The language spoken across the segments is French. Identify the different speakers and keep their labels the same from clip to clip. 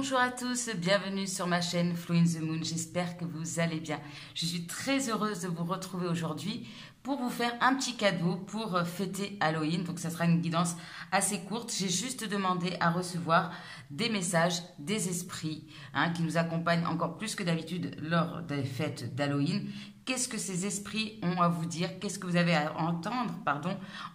Speaker 1: Bonjour à tous, bienvenue sur ma chaîne Flow in the Moon, j'espère que vous allez bien. Je suis très heureuse de vous retrouver aujourd'hui pour vous faire un petit cadeau pour fêter Halloween. Donc ça sera une guidance assez courte, j'ai juste demandé à recevoir des messages des esprits qui nous accompagnent encore plus que d'habitude lors des fêtes d'Halloween. Qu'est-ce que ces esprits ont à vous dire? Qu'est-ce que vous avez à entendre,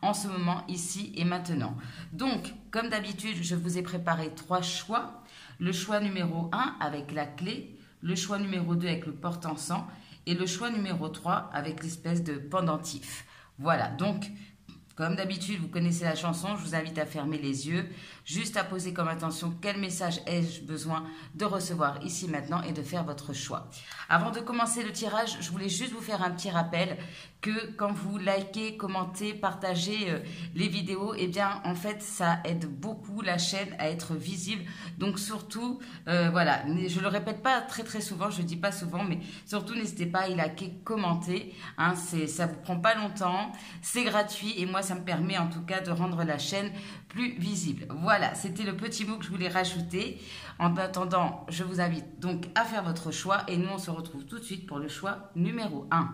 Speaker 1: en ce moment, ici et maintenant? Donc, comme d'habitude, je vous ai préparé 3 choix. Le choix numéro 1 avec la clé, le choix numéro 2 avec le porte-encens et le choix numéro 3 avec l'espèce de pendentif. Voilà, donc, comme d'habitude, vous connaissez la chanson, je vous invite à fermer les yeux, juste à poser comme intention quel message ai-je besoin de recevoir ici maintenant et de faire votre choix. Avant de commencer le tirage, je voulais juste vous faire un petit rappel que quand vous likez, commentez, partagez les vidéos, eh bien en fait ça aide beaucoup la chaîne à être visible. Donc surtout, voilà, je le répète pas très souvent, je le dis pas souvent, mais surtout n'hésitez pas à y liker, commenter, ça vous prend pas longtemps, c'est gratuit et moi ça me permet en tout cas de rendre la chaîne plus visible. Voilà, c'était le petit mot que je voulais rajouter. En attendant, je vous invite donc à faire votre choix et nous on se retrouve tout de suite pour le choix numéro 1.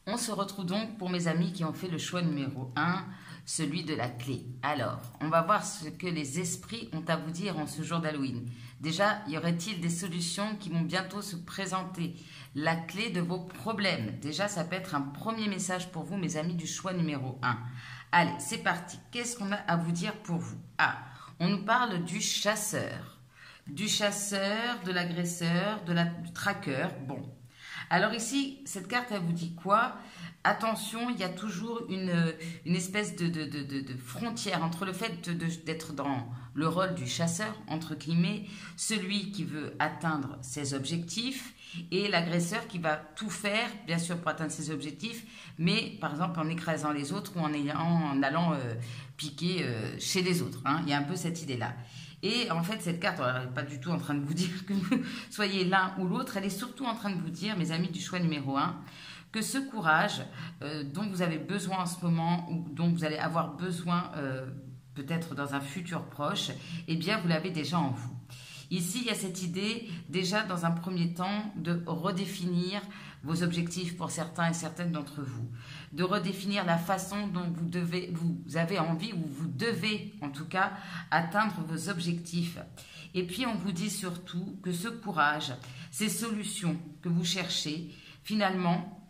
Speaker 1: On se retrouve donc pour mes amis qui ont fait le choix numéro 1, celui de la clé. Alors, on va voir ce que les esprits ont à vous dire en ce jour d'Halloween. Déjà, y aurait-il des solutions qui vont bientôt se présenter? La clé de vos problèmes. Déjà, ça peut être un premier message pour vous, mes amis du choix numéro 1. Allez, c'est parti. Qu'est-ce qu'on a à vous dire pour vous? On nous parle du chasseur. Du chasseur, de l'agresseur, du traqueur. Bon. Alors ici, cette carte, elle vous dit quoi? Attention, il y a toujours une espèce de frontière entre le fait d'être dans le rôle du chasseur, entre guillemets, celui qui veut atteindre ses objectifs, et l'agresseur qui va tout faire, bien sûr, pour atteindre ses objectifs, mais par exemple en écrasant les autres ou en allant piquer chez les autres. Il y a un peu cette idée-là. Et en fait, cette carte, elle n'est pas du tout en train de vous dire que vous soyez l'un ou l'autre, elle est surtout en train de vous dire, mes amis du choix numéro 1, que ce courage dont vous avez besoin en ce moment ou dont vous allez avoir besoin peut-être dans un futur proche, eh bien, vous l'avez déjà en vous. Ici, il y a cette idée, déjà dans un premier temps, de redéfinir vos objectifs pour certains et certaines d'entre vous. De redéfinir la façon dont vous avez envie, ou vous devez en tout cas, atteindre vos objectifs. Et puis, on vous dit surtout que ce courage, ces solutions que vous cherchez, finalement,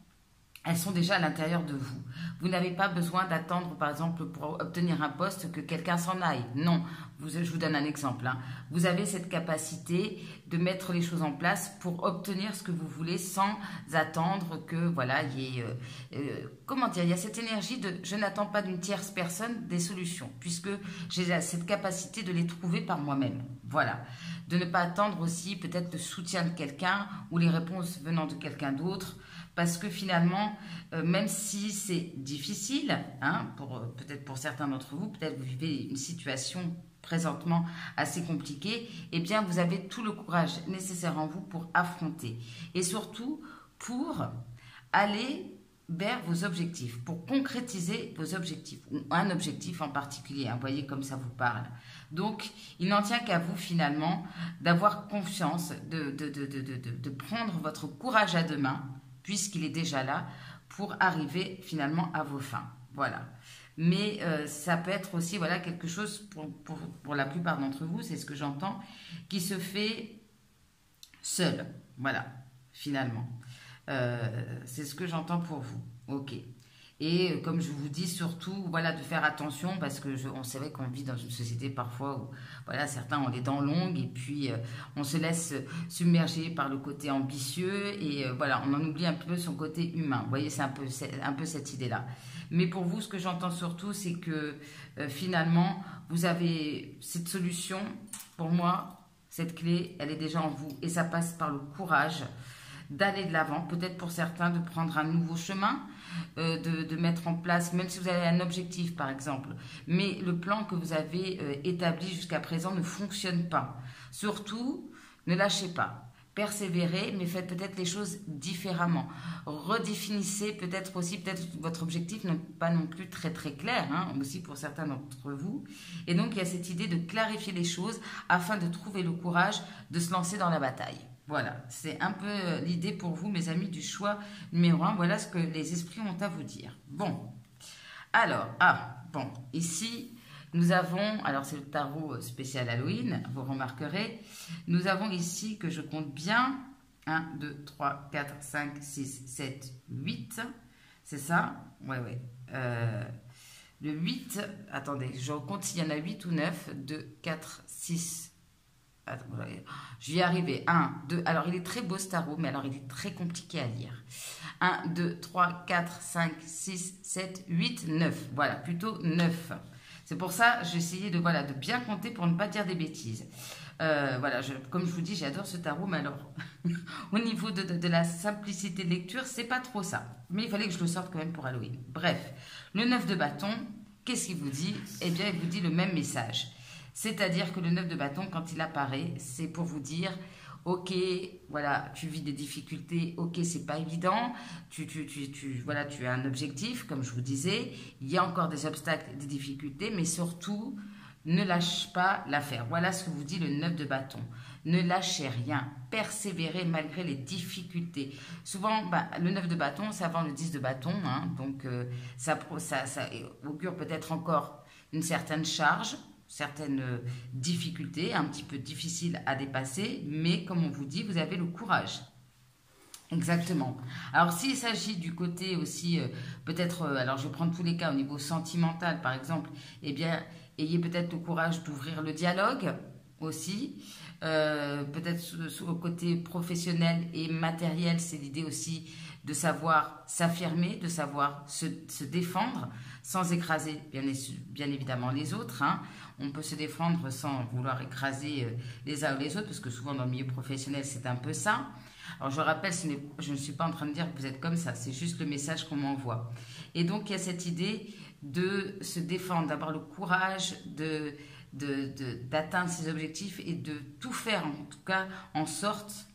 Speaker 1: elles sont déjà à l'intérieur de vous. Vous n'avez pas besoin d'attendre, par exemple, pour obtenir un poste, que quelqu'un s'en aille. Non, je vous donne un exemple. Vous avez cette capacité de mettre les choses en place pour obtenir ce que vous voulez sans attendre que, voilà, il y ait, il y a cette énergie de je n'attends pas d'une tierce personne des solutions, puisque j'ai cette capacité de les trouver par moi-même. Voilà. De ne pas attendre aussi peut-être le soutien de quelqu'un ou les réponses venant de quelqu'un d'autre. Parce que finalement, même si c'est difficile, peut-être pour certains d'entre vous, peut-être vous vivez une situation présentement assez compliquée, eh bien vous avez tout le courage nécessaire en vous pour affronter. Et surtout, pour aller vers vos objectifs, pour concrétiser vos objectifs, ou un objectif en particulier, vous voyez comme ça vous parle. Donc, il n'en tient qu'à vous finalement d'avoir confiance, de prendre votre courage à deux mains, puisqu'il est déjà là, pour arriver finalement à vos fins. Voilà. Mais ça peut être aussi quelque chose, pour la plupart d'entre vous, c'est ce que j'entends, qui se fait seul. Voilà, finalement. C'est ce que j'entends pour vous. Ok. Et comme je vous dis, surtout, de faire attention parce que c'est vrai qu'on vit dans une société parfois où, certains ont les dents longues et puis on se laisse submerger par le côté ambitieux et on en oublie un peu son côté humain. Vous voyez, c'est un peu cette idée-là. Mais pour vous, ce que j'entends surtout, c'est que finalement, vous avez cette solution. Pour moi, cette clé, elle est déjà en vous et ça passe par le courage d'aller de l'avant, peut-être pour certains de prendre un nouveau chemin, de mettre en place, même si vous avez un objectif par exemple, mais le plan que vous avez établi jusqu'à présent ne fonctionne pas. Surtout, ne lâchez pas. persévérez, mais faites peut-être les choses différemment. Redéfinissez peut-être aussi, peut-être votre objectif n'est pas non plus très très clair, hein, aussi pour certains d'entre vous. Et donc il y a cette idée de clarifier les choses afin de trouver le courage de se lancer dans la bataille. Voilà, c'est un peu l'idée pour vous, mes amis, du choix numéro 1. Voilà ce que les esprits ont à vous dire. Bon, alors, bon, ici... Nous avons, alors c'est le tarot spécial Halloween, vous remarquerez, nous avons ici que je compte bien, 1, 2, 3, 4, 5, 6, 7, 8, c'est ça? Ouais. Le 8, attendez, je compte s'il y en a 8 ou 9, 2, 4, 6, attendez, je vais y arriver, 1, 2, alors il est très beau ce tarot, mais alors il est très compliqué à lire. 1, 2, 3, 4, 5, 6, 7, 8, 9, voilà, plutôt 9. C'est pour ça que j'ai essayé de bien compter pour ne pas dire des bêtises. Voilà, comme je vous dis, j'adore ce tarot, mais alors, au niveau de la simplicité de lecture, c'est pas trop ça. Mais il fallait que je le sorte quand même pour Halloween. Bref, le 9 de bâton, qu'est-ce qu'il vous dit? Eh bien, il vous dit le même message. C'est-à-dire que le 9 de bâton, quand il apparaît, c'est pour vous dire... Ok, voilà, tu vis des difficultés, ok, c'est pas évident, tu as un objectif, comme je vous disais, il y a encore des obstacles, des difficultés, mais surtout, ne lâche pas l'affaire. Voilà ce que vous dit le 9 de bâton. Ne lâchez rien, persévérez malgré les difficultés. Souvent, le 9 de bâton, c'est avant le 10 de bâton, hein, donc ça augure peut-être encore une certaine charge, certaines difficultés, un petit peu difficiles à dépasser, mais comme on vous dit, vous avez le courage. Exactement. Alors, s'il s'agit du côté aussi, peut-être, alors je vais prendre tous les cas au niveau sentimental, par exemple, eh bien, ayez peut-être le courage d'ouvrir le dialogue aussi. Peut-être au côté professionnel et matériel, c'est l'idée aussi de savoir s'affirmer, de savoir se défendre sans écraser bien évidemment les autres, hein. On peut se défendre sans vouloir écraser les uns ou les autres, parce que souvent dans le milieu professionnel, c'est un peu ça. Alors je rappelle, je ne suis pas en train de dire que vous êtes comme ça, c'est juste le message qu'on m'envoie. Et donc il y a cette idée de se défendre, d'avoir le courage d'atteindre ses objectifs et de tout faire, en tout cas en sorte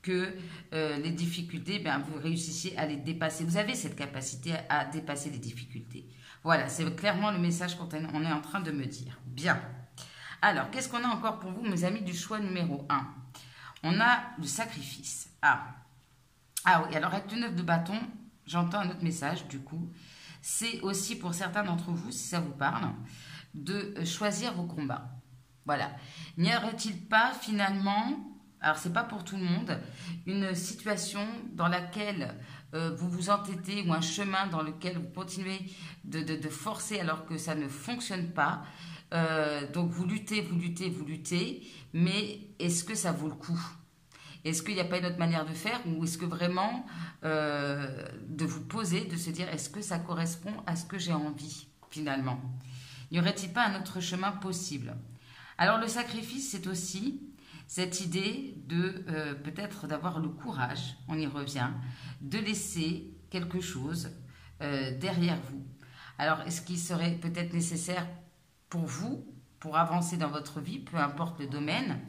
Speaker 1: que les difficultés, vous réussissiez à les dépasser. Vous avez cette capacité à dépasser les difficultés. Voilà, c'est clairement le message qu'on est en train de me dire. Bien. Alors, qu'est-ce qu'on a encore pour vous, mes amis, du choix numéro 1? On a le sacrifice. Oui, alors avec le 9 de bâton, j'entends un autre message, du coup. C'est aussi pour certains d'entre vous, si ça vous parle, de choisir vos combats. Voilà. N'y aurait-il pas, finalement... Alors, ce n'est pas pour tout le monde, une situation dans laquelle vous vous entêtez ou un chemin dans lequel vous continuez de forcer alors que ça ne fonctionne pas. Donc, vous luttez, mais est-ce que ça vaut le coup? Est-ce qu'il n'y a pas une autre manière de faire ou est-ce que vraiment de vous poser, de se dire est-ce que ça correspond à ce que j'ai envie finalement? N'y aurait-il pas un autre chemin possible? Alors, le sacrifice, c'est aussi... cette idée de peut-être d'avoir le courage, on y revient, de laisser quelque chose derrière vous. Alors, est-ce qu'il serait peut-être nécessaire pour vous, pour avancer dans votre vie, peu importe le domaine,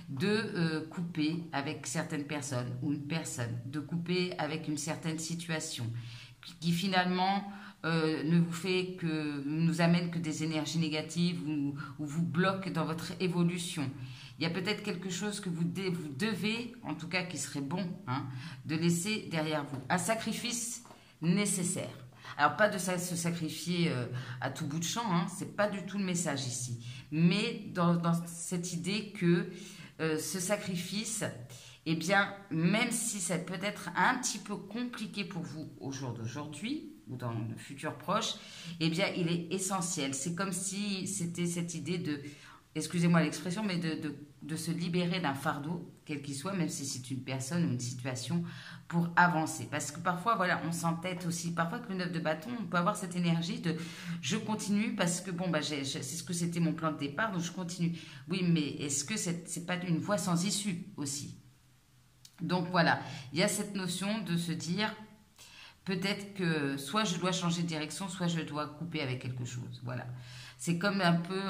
Speaker 1: de couper avec certaines personnes ou une personne, de couper avec une certaine situation qui finalement nous amène que des énergies négatives ou vous bloque dans votre évolution. Il y a peut-être quelque chose que vous devez, en tout cas qui serait bon, hein, de laisser derrière vous. Un sacrifice nécessaire. Alors, pas de se sacrifier à tout bout de champ, hein, ce n'est pas du tout le message ici. Mais dans cette idée que ce sacrifice, eh bien, même si ça peut être un petit peu compliqué pour vous au jour d'aujourd'hui, ou dans le futur proche, eh bien, il est essentiel. C'est comme si c'était cette idée de... excusez-moi l'expression, mais de se libérer d'un fardeau, quel qu'il soit, même si c'est une personne ou une situation, pour avancer. Parce que parfois, voilà, on s'entête aussi. Parfois, avec le 9 de bâton, on peut avoir cette énergie de « je continue parce que, bon, c'est ce que c'était mon plan de départ, donc je continue ». Oui, mais est-ce que c'est pas une voie sans issue aussi? Donc voilà, il y a cette notion de se dire... peut-être que soit je dois changer de direction, soit je dois couper avec quelque chose. Voilà. C'est comme un peu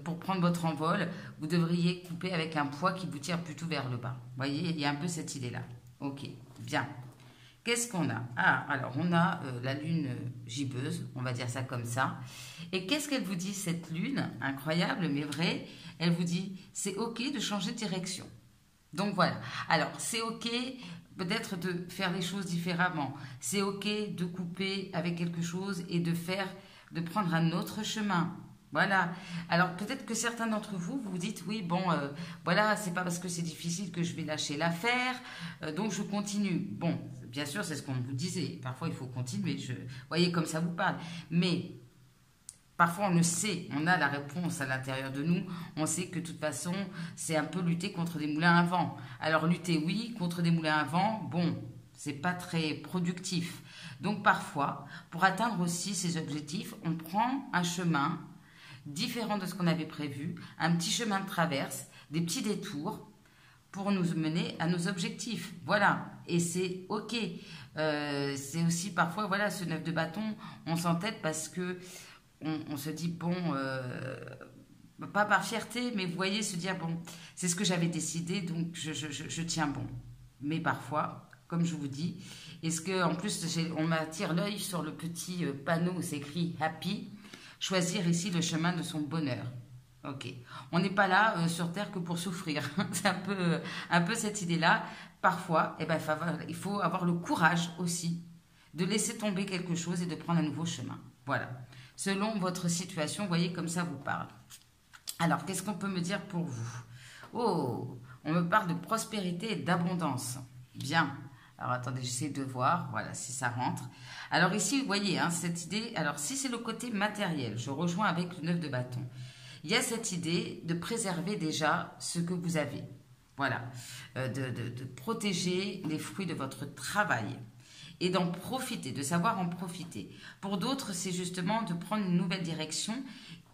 Speaker 1: pour prendre votre envol, vous devriez couper avec un poids qui vous tire plutôt vers le bas. Vous voyez, il y a un peu cette idée-là. Ok, bien. Qu'est-ce qu'on a? Ah, alors on a la lune gibbeuse, on va dire ça comme ça. Et qu'est-ce qu'elle vous dit, cette lune? Incroyable, mais vrai. Elle vous dit, c'est ok de changer de direction. Donc voilà. Alors, c'est ok peut-être de faire les choses différemment. C'est ok de couper avec quelque chose et de prendre un autre chemin. Voilà. Alors peut-être que certains d'entre vous, vous dites, oui, bon, voilà, c'est pas parce que c'est difficile que je vais lâcher l'affaire, donc je continue. Bon, bien sûr, c'est ce qu'on vous disait. Parfois, il faut continuer. Voyez comme ça vous parle. Mais parfois, on le sait, on a la réponse à l'intérieur de nous. On sait que de toute façon, c'est un peu lutter contre des moulins à vent. Alors, lutter, oui, contre des moulins à vent, bon, c'est pas très productif. Donc, parfois, pour atteindre aussi ces objectifs, on prend un chemin différent de ce qu'on avait prévu, un petit chemin de traverse, des petits détours pour nous mener à nos objectifs. Voilà, et c'est ok. C'est aussi parfois, voilà, ce 9 de bâton, on s'entête parce que on se dit, bon, pas par fierté, mais vous voyez, se dire, bon, c'est ce que j'avais décidé, donc je tiens bon. Mais parfois, comme je vous dis, est-ce que en plus, on m'attire l'œil sur le petit panneau où c'est écrit « Happy », choisir ici le chemin de son bonheur. Ok. On n'est pas là sur Terre que pour souffrir. C'est un peu cette idée-là. Parfois, eh ben, il faut avoir le courage aussi de laisser tomber quelque chose et de prendre un nouveau chemin. Voilà. Selon votre situation, vous voyez comme ça vous parle. Alors, qu'est-ce qu'on peut me dire pour vous? Oh, on me parle de prospérité et d'abondance. Bien. Alors, attendez, j'essaie de voir, voilà, si ça rentre. Alors ici, vous voyez, hein, cette idée, alors si c'est le côté matériel, je rejoins avec le 9 de bâton. Il y a cette idée de préserver déjà ce que vous avez. Voilà, de protéger les fruits de votre travail et d'en profiter, de savoir en profiter. Pour d'autres, c'est justement de prendre une nouvelle direction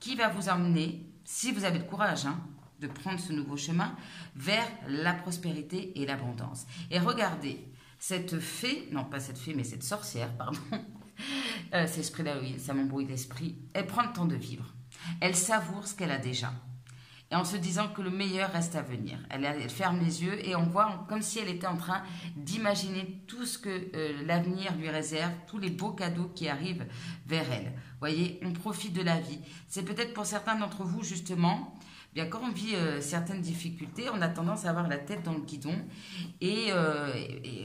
Speaker 1: qui va vous emmener, si vous avez le courage, hein, de prendre ce nouveau chemin, vers la prospérité et l'abondance. Et regardez, cette fée, non pas cette fée, mais cette sorcière, pardon, c'est l'esprit d'Halloween, ça m'embrouille l'esprit, elle prend le temps de vivre. Elle savoure ce qu'elle a déjà. Et en se disant que le meilleur reste à venir. Elle ferme les yeux et on voit comme si elle était en train d'imaginer tout ce que l'avenir lui réserve, tous les beaux cadeaux qui arrivent vers elle. Vous voyez, on profite de la vie. C'est peut-être pour certains d'entre vous, justement, bien, quand on vit certaines difficultés, on a tendance à avoir la tête dans le guidon et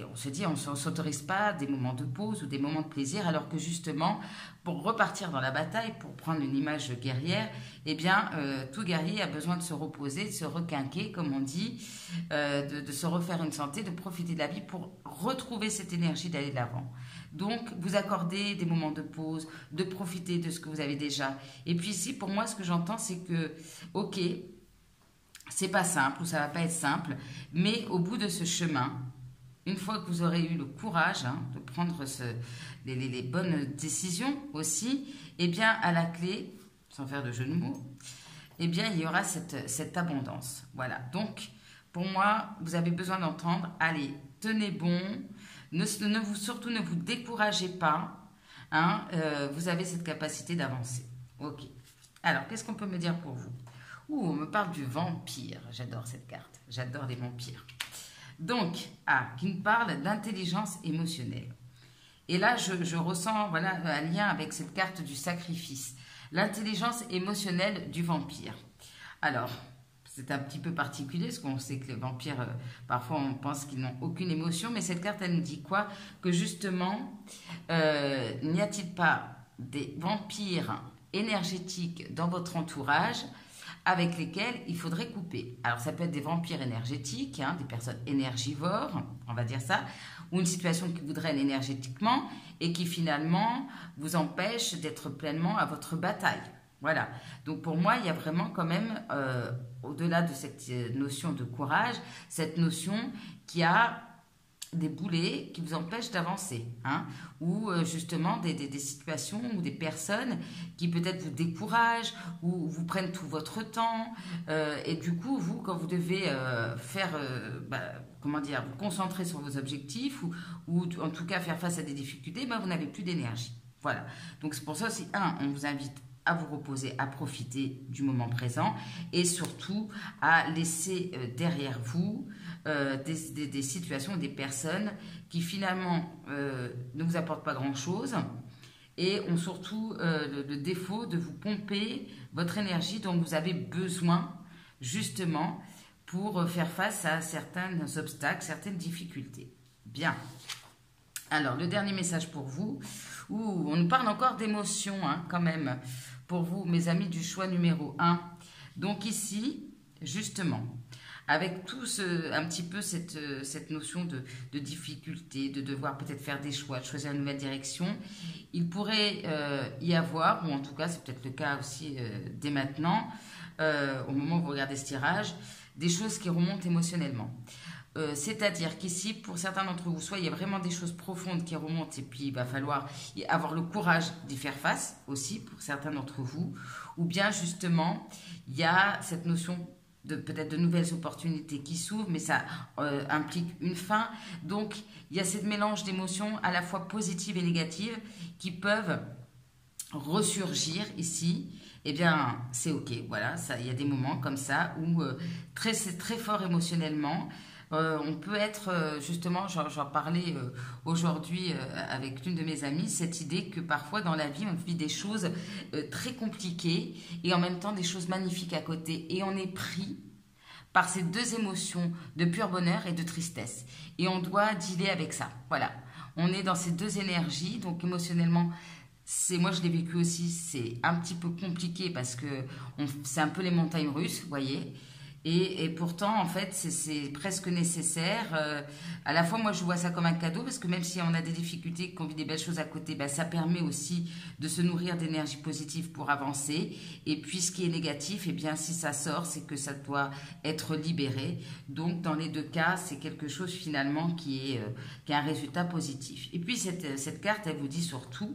Speaker 1: on se dit, on ne s'autorise pas des moments de pause ou des moments de plaisir, alors que justement, pour repartir dans la bataille, pour prendre une image guerrière, eh bien, tout guerrier a besoin de se reposer, de se requinquer, comme on dit, de se refaire une santé, de profiter de la vie pour retrouver cette énergie d'aller de l'avant. Donc, vous accordez des moments de pause, de profiter de ce que vous avez déjà. Et puis ici, pour moi, ce que j'entends, c'est que, ok, c'est pas simple ou ça va pas être simple, mais au bout de ce chemin, une fois que vous aurez eu le courage de prendre les bonnes décisions aussi, eh bien, à la clé, sans faire de jeu de mots, eh bien, il y aura cette abondance. Voilà. Donc, pour moi, vous avez besoin d'entendre, allez, tenez bon, surtout ne vous découragez pas, hein, vous avez cette capacité d'avancer. Ok. Alors, qu'est-ce qu'on peut me dire pour vous? On me parle du vampire. J'adore cette carte. J'adore les vampires. Donc, qui me parle d'intelligence émotionnelle. Et là, je ressens, voilà, un lien avec cette carte du sacrifice. L'intelligence émotionnelle du vampire. Alors, c'est un petit peu particulier, parce qu'on sait que les vampires, parfois on pense qu'ils n'ont aucune émotion, mais cette carte, elle nous dit quoi? Que justement, n'y a-t-il pas des vampires énergétiques dans votre entourage avec lesquels il faudrait couper? Alors, ça peut être des vampires énergétiques, hein, des personnes énergivores, on va dire ça, ou une situation qui vous draine énergétiquement et qui finalement vous empêche d'être pleinement à votre bataille. Voilà. Donc, pour moi, il y a vraiment quand même, au-delà de cette notion de courage, cette notion qui a des boulets qui vous empêchent d'avancer, hein, ou justement des situations ou des personnes qui peut-être vous découragent ou vous prennent tout votre temps et du coup vous, quand vous devez comment dire, vous concentrer sur vos objectifs ou en tout cas faire face à des difficultés, vous n'avez plus d'énergie. Voilà, donc c'est pour ça aussi, on vous invite à vous reposer, à profiter du moment présent et surtout à laisser derrière vous des situations, des personnes qui finalement ne vous apportent pas grand-chose et ont surtout le défaut de vous pomper votre énergie dont vous avez besoin justement pour faire face à certains obstacles, certaines difficultés. Bien. Alors, le dernier message pour vous, on nous parle encore d'émotions quand même, pour vous, mes amis du choix numéro 1. Donc ici, justement, avec un petit peu cette notion de difficulté, de devoir peut-être faire des choix, de choisir une nouvelle direction, il pourrait y avoir, ou en tout cas c'est peut-être le cas aussi dès maintenant, au moment où vous regardez ce tirage, des choses qui remontent émotionnellement. C'est-à-dire qu'ici, pour certains d'entre vous, soit il y a vraiment des choses profondes qui remontent et puis il va falloir avoir le courage d'y faire face aussi pour certains d'entre vous, ou bien justement, il y a cette notion peut-être de nouvelles opportunités qui s'ouvrent, mais ça implique une fin. Donc, il y a ce mélange d'émotions à la fois positives et négatives qui peuvent ressurgir ici. Eh bien, c'est ok, voilà, il y a des moments comme ça où c'est très fort émotionnellement. On peut être, justement, j'en parlais aujourd'hui avec l'une de mes amies, cette idée que parfois dans la vie, on vit des choses très compliquées et en même temps des choses magnifiques à côté. Et on est pris par ces deux émotions de pur bonheur et de tristesse. Et on doit dealer avec ça. Voilà, on est dans ces deux énergies, donc émotionnellement, moi je l'ai vécu aussi, c'est un petit peu compliqué parce que c'est un peu les montagnes russes, vous voyez. Et pourtant, en fait, c'est presque nécessaire. À la fois, moi, je vois ça comme un cadeau parce que même si on a des difficultés, qu'on vit des belles choses à côté, ben, ça permet aussi de se nourrir d'énergie positive pour avancer. Et puis, ce qui est négatif, eh bien, si ça sort, c'est que ça doit être libéré. Donc, dans les deux cas, c'est quelque chose finalement qui a un résultat positif. Et puis, cette carte, elle vous dit surtout,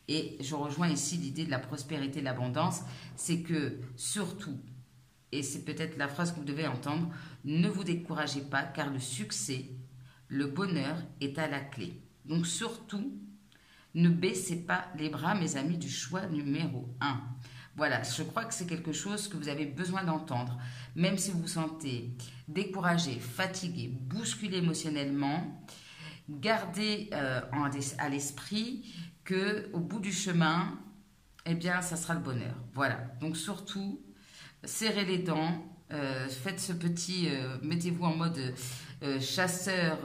Speaker 1: et je rejoins ici l'idée de la prospérité, de l'abondance, c'est que surtout, et c'est peut-être la phrase que vous devez entendre, ne vous découragez pas car le succès, le bonheur est à la clé. Donc surtout, ne baissez pas les bras, mes amis, du choix numéro 1. Voilà, je crois que c'est quelque chose que vous avez besoin d'entendre. Même si vous vous sentez découragé, fatigué, bousculé émotionnellement, gardez à l'esprit qu'au bout du chemin, eh bien, ça sera le bonheur. Voilà, donc surtout, serrez les dents, faites ce petit, mettez-vous en mode chasseur,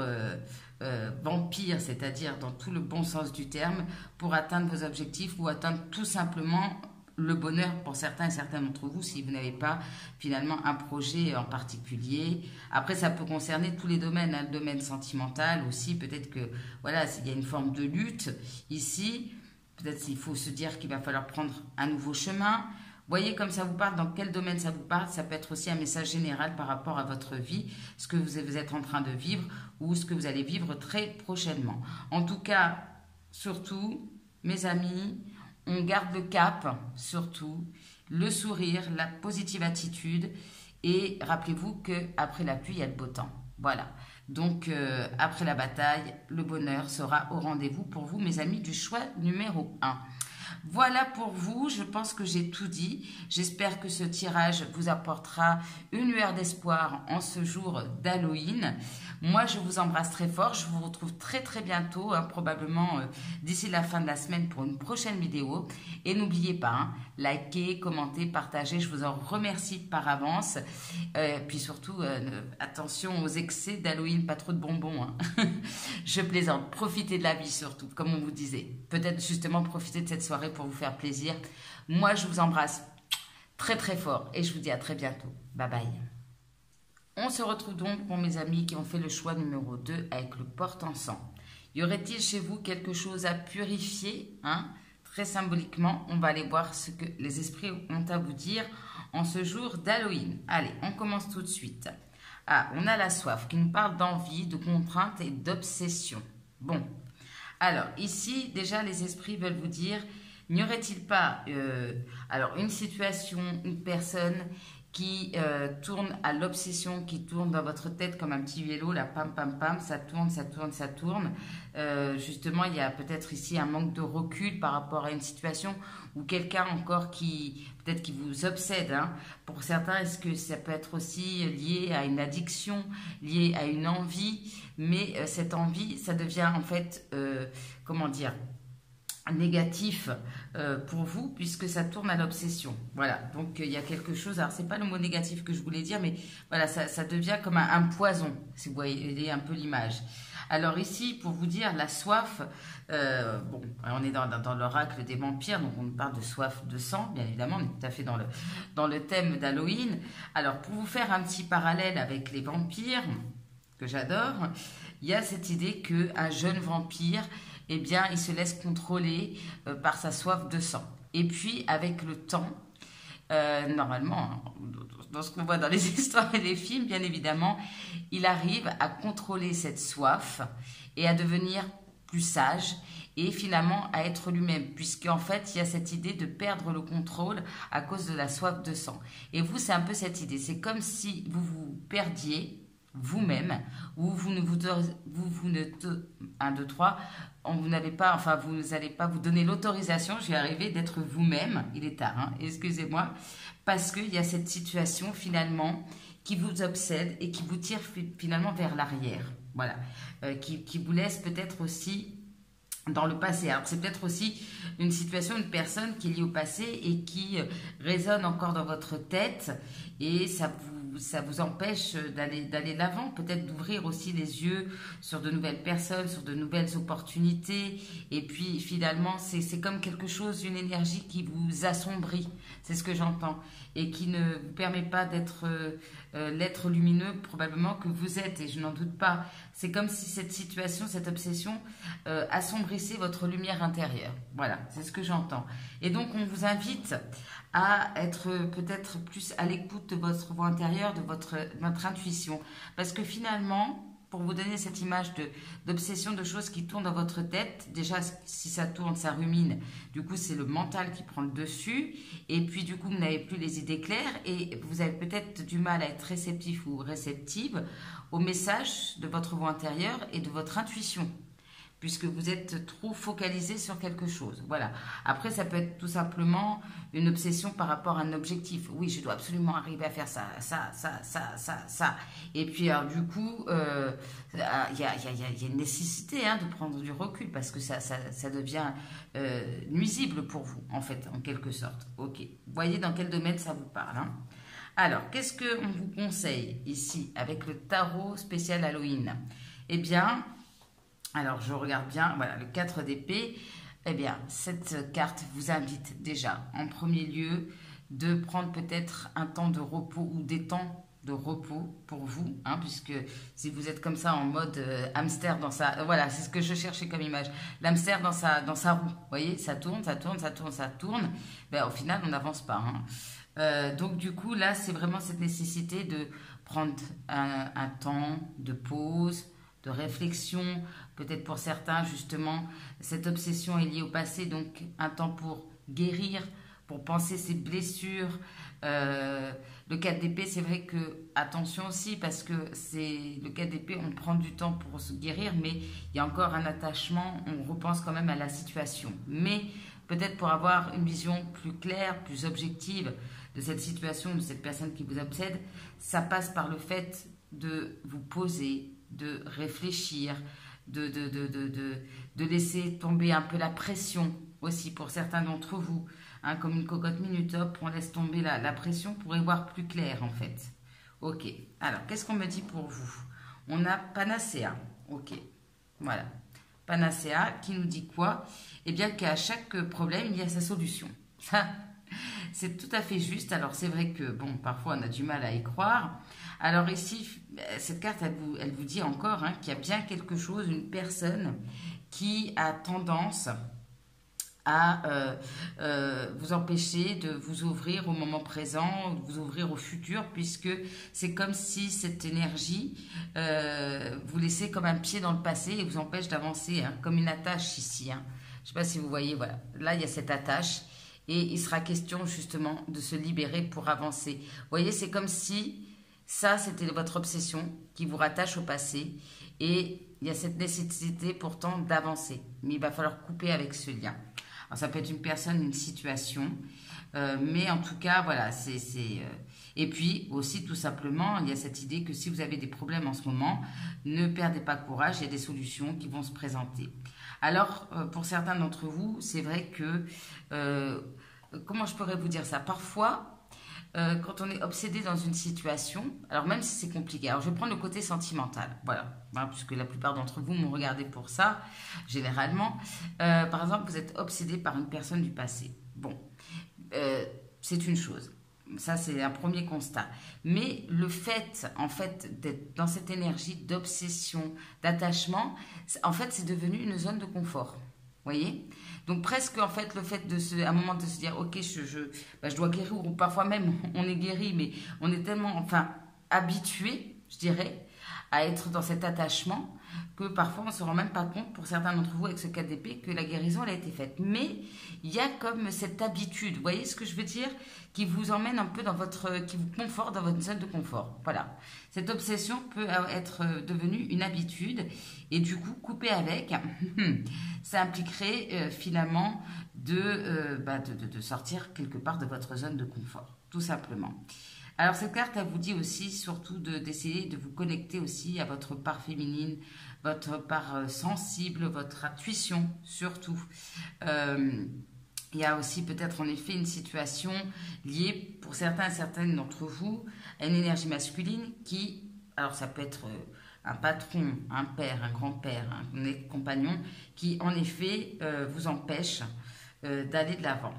Speaker 1: vampire, c'est-à-dire dans tout le bon sens du terme, pour atteindre vos objectifs ou atteindre tout simplement le bonheur pour certains et certains d'entre vous si vous n'avez pas finalement un projet en particulier. Après, ça peut concerner tous les domaines, le domaine sentimental aussi, peut-être que voilà, il y a une forme de lutte ici, peut-être qu'il faut se dire qu'il va falloir prendre un nouveau chemin. Voyez comme ça vous parle, dans quel domaine ça vous parle. Ça peut être aussi un message général par rapport à votre vie, ce que vous êtes en train de vivre ou ce que vous allez vivre très prochainement. En tout cas, surtout, mes amis, on garde le cap, surtout, le sourire, la positive attitude. Et rappelez-vous qu'après la pluie, il y a le beau temps. Voilà. Donc, après la bataille, le bonheur sera au rendez-vous pour vous, mes amis, du choix numéro 1. Voilà pour vous, je pense que j'ai tout dit. J'espère que ce tirage vous apportera une lueur d'espoir en ce jour d'Halloween. Moi, je vous embrasse très fort. Je vous retrouve très très bientôt, probablement d'ici la fin de la semaine pour une prochaine vidéo. Et n'oubliez pas, likez, commentez, partagez. Je vous en remercie par avance. Puis surtout, attention aux excès d'Halloween, pas trop de bonbons. Je plaisante. Profitez de la vie surtout, comme on vous disait. Peut-être justement profiter de cette soirée pour vous faire plaisir. Moi, je vous embrasse très très fort et je vous dis à très bientôt. Bye bye. On se retrouve donc pour mes amis qui ont fait le choix numéro 2 avec le porte-encens. Y aurait-il chez vous quelque chose à purifier, Très symboliquement, on va aller voir ce que les esprits ont à vous dire en ce jour d'Halloween. Allez, on commence tout de suite. Ah, on a la soif qui nous parle d'envie, de contrainte et d'obsession. Bon, alors ici, déjà, les esprits veulent vous dire, n'y aurait-il pas alors une situation, une personne qui tourne à l'obsession, qui tourne dans votre tête comme un petit vélo, là, pam, pam, pam, ça tourne, ça tourne, ça tourne. Justement, il y a peut-être ici un manque de recul par rapport à une situation ou quelqu'un encore qui, peut-être qui vous obsède. Hein. Pour certains, est-ce que ça peut être aussi lié à une addiction, lié à une envie, mais cette envie, ça devient en fait, comment dire, négatif pour vous puisque ça tourne à l'obsession. Voilà, donc il y a quelque chose, alors c'est pas le mot négatif que je voulais dire, mais voilà, ça devient comme un poison, si vous voyez un peu l'image. Alors ici, pour vous dire, la soif, bon, on est dans l'oracle des vampires, donc on parle de soif de sang, bien évidemment, on est tout à fait dans le thème d'Halloween. Alors pour vous faire un petit parallèle avec les vampires, que j'adore, il y a cette idée qu'un jeune vampire, eh bien, il se laisse contrôler par sa soif de sang. Et puis, avec le temps, normalement, dans ce qu'on voit dans les histoires et les films, bien évidemment, il arrive à contrôler cette soif et à devenir plus sage et finalement à être lui-même, puisqu'en fait, il y a cette idée de perdre le contrôle à cause de la soif de sang. Et vous, c'est un peu cette idée. C'est comme si vous vous perdiez vous-même, ou vous ne 1, 2, 3, vous n'avez pas, enfin vous n'allez pas vous donner l'autorisation, je vais arriver, d'être vous-même, il est tard, hein, excusez-moi, parce qu'il y a cette situation finalement qui vous obsède et qui vous tire finalement vers l'arrière, voilà, qui vous laisse peut-être aussi dans le passé. Alors c'est peut-être aussi une situation, une personne qui est liée au passé et qui résonne encore dans votre tête et ça vous empêche d'aller de l'avant, peut-être d'ouvrir aussi les yeux sur de nouvelles personnes, sur de nouvelles opportunités. Et puis finalement, c'est comme quelque chose, une énergie qui vous assombrit, c'est ce que j'entends, et qui ne vous permet pas d'être l'être lumineux probablement que vous êtes, et je n'en doute pas. C'est comme si cette situation, cette obsession assombrissait votre lumière intérieure. Voilà, c'est ce que j'entends. Et donc on vous invite à être peut-être plus à l'écoute de votre voix intérieure, de votre intuition. Parce que finalement, pour vous donner cette image d'obsession, de choses qui tournent dans votre tête, déjà si ça tourne, ça rumine, du coup c'est le mental qui prend le dessus, et puis du coup vous n'avez plus les idées claires, et vous avez peut-être du mal à être réceptif ou réceptive au message de votre voix intérieure et de votre intuition, puisque vous êtes trop focalisé sur quelque chose. Voilà. Après, ça peut être tout simplement une obsession par rapport à un objectif. Oui, je dois absolument arriver à faire ça. Et puis, alors, du coup, il y a une nécessité hein, de prendre du recul parce que ça devient nuisible pour vous, en fait, en quelque sorte. Ok. Vous voyez dans quel domaine ça vous parle. Hein. Alors, qu'est-ce qu'on vous conseille ici avec le tarot spécial Halloween? Eh bien... Alors, je regarde bien, voilà, le 4 d'épée, eh bien, cette carte vous invite déjà, en premier lieu, de prendre peut-être un temps de repos ou des temps de repos pour vous, hein, puisque si vous êtes comme ça en mode hamster dans sa... voilà, c'est ce que je cherchais comme image. L'hamster dans sa roue, vous voyez, ça tourne, ça tourne, ça tourne, ça tourne. Ben, au final, on n'avance pas. Hein. Donc, du coup, là, c'est vraiment cette nécessité de prendre un temps de pause, de réflexion, peut-être pour certains justement cette obsession est liée au passé, donc un temps pour guérir, pour penser ses blessures. Le 4 d'épée, c'est vrai que attention aussi parce que c'est le 4 d'épée, on prend du temps pour se guérir, mais il y a encore un attachement, on repense quand même à la situation, mais peut-être pour avoir une vision plus claire, plus objective de cette situation, de cette personne qui vous obsède, ça passe par le fait de vous poser, de réfléchir, de laisser tomber un peu la pression aussi pour certains d'entre vous. Hein, comme une cocotte minute, hop, on laisse tomber la pression pour y voir plus clair en fait. Ok, alors qu'est-ce qu'on me dit pour vous? On a Panacea, ok, voilà. Panacea qui nous dit quoi? Eh bien qu'à chaque problème, il y a sa solution. C'est tout à fait juste. Alors c'est vrai que bon, parfois on a du mal à y croire. Alors ici, cette carte, elle vous dit encore hein, qu'il y a bien quelque chose, une personne qui a tendance à vous empêcher de vous ouvrir au moment présent, de vous ouvrir au futur, puisque c'est comme si cette énergie vous laissait comme un pied dans le passé et vous empêche d'avancer, hein, comme une attache ici. Hein. Je ne sais pas si vous voyez, voilà. Là, il y a cette attache. Et il sera question justement de se libérer pour avancer. Vous voyez, c'est comme si ça, c'était votre obsession qui vous rattache au passé. Et il y a cette nécessité pourtant d'avancer. Mais il va falloir couper avec ce lien. Alors, ça peut être une personne, une situation. Mais en tout cas, voilà, Et puis aussi, tout simplement, il y a cette idée que si vous avez des problèmes en ce moment, ne perdez pas courage, il y a des solutions qui vont se présenter. Alors, pour certains d'entre vous, c'est vrai que... comment je pourrais vous dire ça? Parfois, quand on est obsédé dans une situation, alors même si c'est compliqué, alors je vais prendre le côté sentimental, voilà, hein, puisque la plupart d'entre vous m'ont regardé pour ça, généralement. Par exemple, vous êtes obsédé par une personne du passé. Bon, c'est une chose. Ça, c'est un premier constat. Mais le fait, en fait, d'être dans cette énergie d'obsession, d'attachement, en fait, c'est devenu une zone de confort. Vous voyez? Donc, presque, en fait, le fait à un moment de se dire, ok, je dois guérir, ou parfois même, on est guéri, mais on est tellement, enfin, habitué, je dirais, à être dans cet attachement, que parfois on ne se rend même pas compte, pour certains d'entre vous avec ce cas d'épée, que la guérison elle a été faite. Mais il y a comme cette habitude, vous voyez ce que je veux dire, qui vous emmène un peu qui vous conforte dans votre zone de confort. Voilà. Cette obsession peut être devenue une habitude et du coup, couper avec, ça impliquerait finalement de sortir quelque part de votre zone de confort, tout simplement. Alors cette carte, elle vous dit aussi surtout d'essayer de vous connecter aussi à votre part féminine, votre part sensible, votre intuition surtout. Il y a aussi peut-être en effet une situation liée pour certains et certaines d'entre vous à une énergie masculine qui, alors ça peut être un patron, un père, un grand-père, un compagnon qui en effet vous empêche d'aller de l'avant.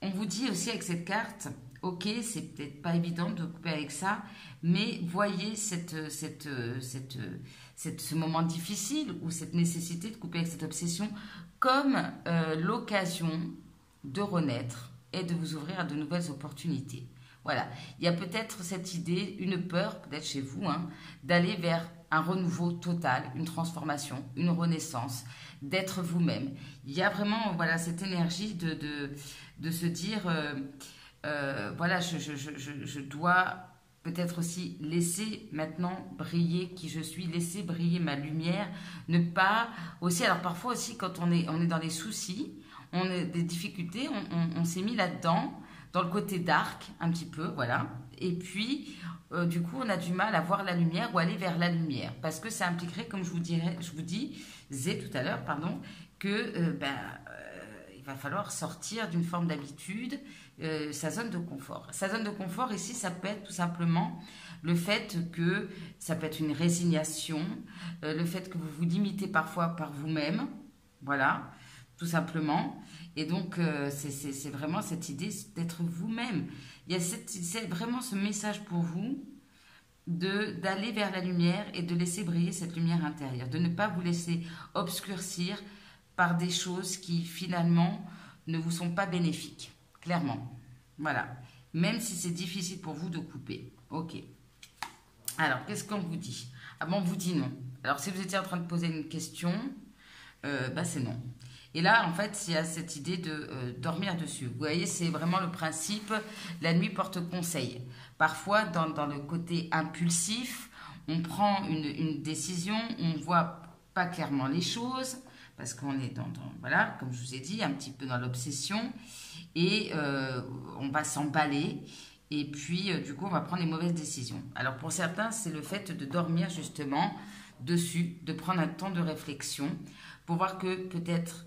Speaker 1: On vous dit aussi avec cette carte... Ok, c'est peut-être pas évident de couper avec ça, mais voyez ce moment difficile ou cette nécessité de couper avec cette obsession comme l'occasion de renaître et de vous ouvrir à de nouvelles opportunités. Voilà, il y a peut-être cette idée, une peur peut-être chez vous, hein, d'aller vers un renouveau total, une transformation, une renaissance, d'être vous-même. Il y a vraiment voilà, cette énergie de se dire... voilà, je dois peut-être aussi laisser maintenant briller qui je suis, laisser briller ma lumière, ne pas aussi, alors parfois aussi quand on est dans les soucis, on a des difficultés, on s'est mis là-dedans, dans le côté dark un petit peu, voilà, et puis du coup on a du mal à voir la lumière ou aller vers la lumière, parce que ça impliquerait, comme je vous disais tout à l'heure, pardon, que il va falloir sortir d'une forme d'habitude, sa zone de confort. Sa zone de confort ici, ça peut être tout simplement le fait que ça peut être une résignation, le fait que vous vous limitez parfois par vous-même, voilà, tout simplement. Et donc, c'est vraiment cette idée d'être vous-même. C'est vraiment ce message pour vous d'aller vers la lumière et de laisser briller cette lumière intérieure, de ne pas vous laisser obscurcir par des choses qui finalement ne vous sont pas bénéfiques, clairement. Voilà, même si c'est difficile pour vous de couper. Ok. Alors, qu'est-ce qu'on vous dit? Ah bon, on vous dit non. Alors, si vous étiez en train de poser une question, c'est non. Et là, en fait, il y a cette idée de dormir dessus. Vous voyez, c'est vraiment le principe, la nuit porte conseil. Parfois, dans le côté impulsif, on prend une décision, on ne voit pas clairement les choses, parce qu'on est voilà, comme je vous ai dit, un petit peu dans l'obsession, et on va s'emballer, et puis du coup, on va prendre les mauvaises décisions. Alors pour certains, c'est le fait de dormir justement dessus, de prendre un temps de réflexion, pour voir que peut-être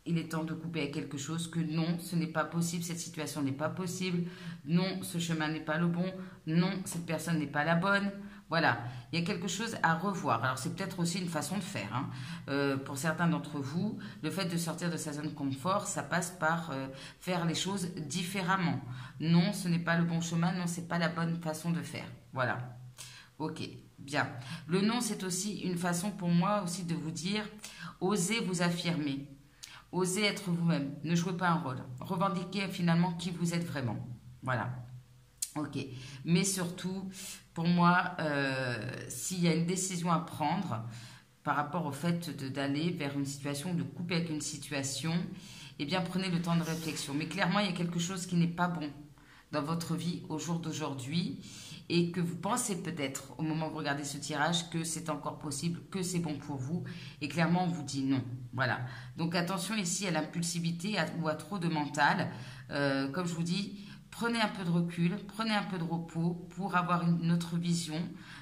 Speaker 1: il est temps de couper avec quelque chose, que non, ce n'est pas possible, cette situation n'est pas possible, non, ce chemin n'est pas le bon, non, cette personne n'est pas la bonne. Voilà, il y a quelque chose à revoir. Alors, c'est peut-être aussi une façon de faire. Hein. Pour certains d'entre vous, le fait de sortir de sa zone de confort, ça passe par faire les choses différemment. Non, ce n'est pas le bon chemin, non, ce n'est pas la bonne façon de faire. Voilà. Ok, bien. Le non, c'est aussi une façon pour moi aussi de vous dire, osez vous affirmer. Osez être vous-même. Ne jouez pas un rôle. Revendiquez finalement qui vous êtes vraiment. Voilà. Ok. Mais surtout, pour moi, s'il y a une décision à prendre par rapport au fait d'aller vers une situation, de couper avec une situation, eh bien prenez le temps de réflexion. Mais clairement, il y a quelque chose qui n'est pas bon dans votre vie au jour d'aujourd'hui et que vous pensez peut-être au moment où vous regardez ce tirage que c'est encore possible, que c'est bon pour vous et clairement on vous dit non. Voilà. Donc attention ici à l'impulsivité ou à trop de mental. Comme je vous dis, prenez un peu de recul, prenez un peu de repos pour avoir une autre vision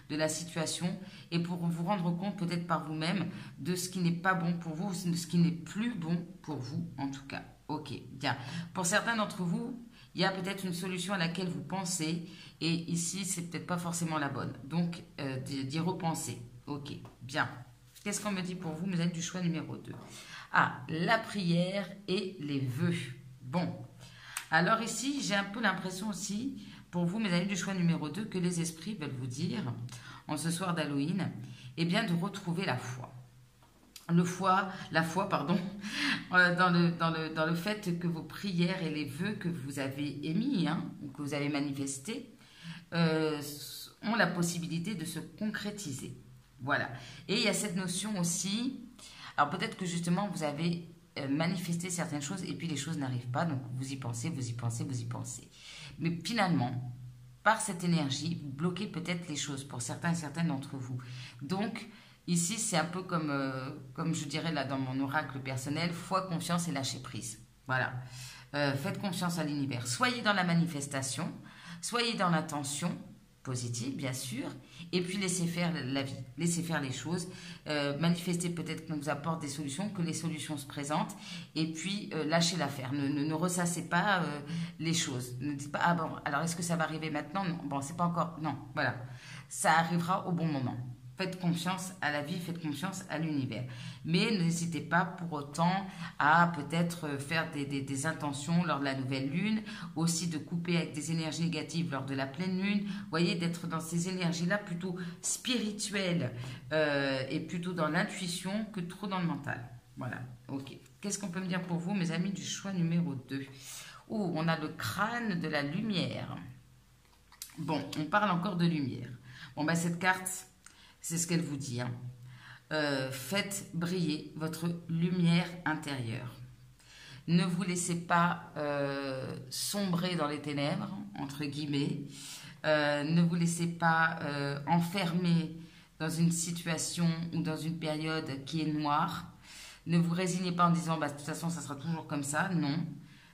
Speaker 1: de la situation et pour vous rendre compte peut-être par vous-même de ce qui n'est pas bon pour vous, de ce qui n'est plus bon pour vous en tout cas. Ok, bien. Pour certains d'entre vous, il y a peut-être une solution à laquelle vous pensez et ici, c'est peut-être pas forcément la bonne. Donc, d'y repenser. Ok, bien. Qu'est-ce qu'on me dit pour vous, mes amis du choix numéro 2? Ah, la prière et les vœux. Bon. Alors ici, j'ai un peu l'impression aussi, pour vous, mes amis du choix numéro 2, que les esprits veulent vous dire, en ce soir d'Halloween, eh bien, de retrouver la foi. La foi, pardon, dans le fait que vos prières et les vœux que vous avez émis, ou que vous avez manifestés, ont la possibilité de se concrétiser. Voilà. Et il y a cette notion aussi, alors peut-être que justement vous avez manifesté certaines choses et puis les choses n'arrivent pas, donc vous y pensez, vous y pensez, vous y pensez. Mais finalement, par cette énergie, vous bloquez peut-être les choses pour certains et certaines d'entre vous. Donc, ici, c'est un peu comme je dirais là dans mon oracle personnel, foi, confiance et lâcher prise. Voilà. Faites confiance à l'univers. Soyez dans la manifestation, soyez dans l'intention positive, bien sûr, et puis laissez faire la vie, laissez faire les choses. Manifestez peut-être qu'on vous apporte des solutions, que les solutions se présentent, et puis lâchez l'affaire. Ne ressassez pas les choses. Ne dites pas, ah bon, alors est-ce que ça va arriver maintenant? Non, bon, c'est pas encore. Non, voilà. Ça arrivera au bon moment. Faites confiance à la vie, faites confiance à l'univers. Mais n'hésitez pas pour autant à peut-être faire des intentions lors de la nouvelle lune, aussi de couper avec des énergies négatives lors de la pleine lune. Vous voyez, d'être dans ces énergies-là plutôt spirituelles et plutôt dans l'intuition que trop dans le mental. Voilà, ok. Qu'est-ce qu'on peut me dire pour vous, mes amis du choix numéro 2? Oh, on a le crâne de la lumière. Bon, on parle encore de lumière. Bon, ben cette carte... C'est ce qu'elle vous dit. Faites briller votre lumière intérieure. Ne vous laissez pas sombrer dans les ténèbres, entre guillemets. Ne vous laissez pas enfermer dans une situation ou dans une période qui est noire. Ne vous résignez pas en disant bah, de toute façon ça sera toujours comme ça. Non.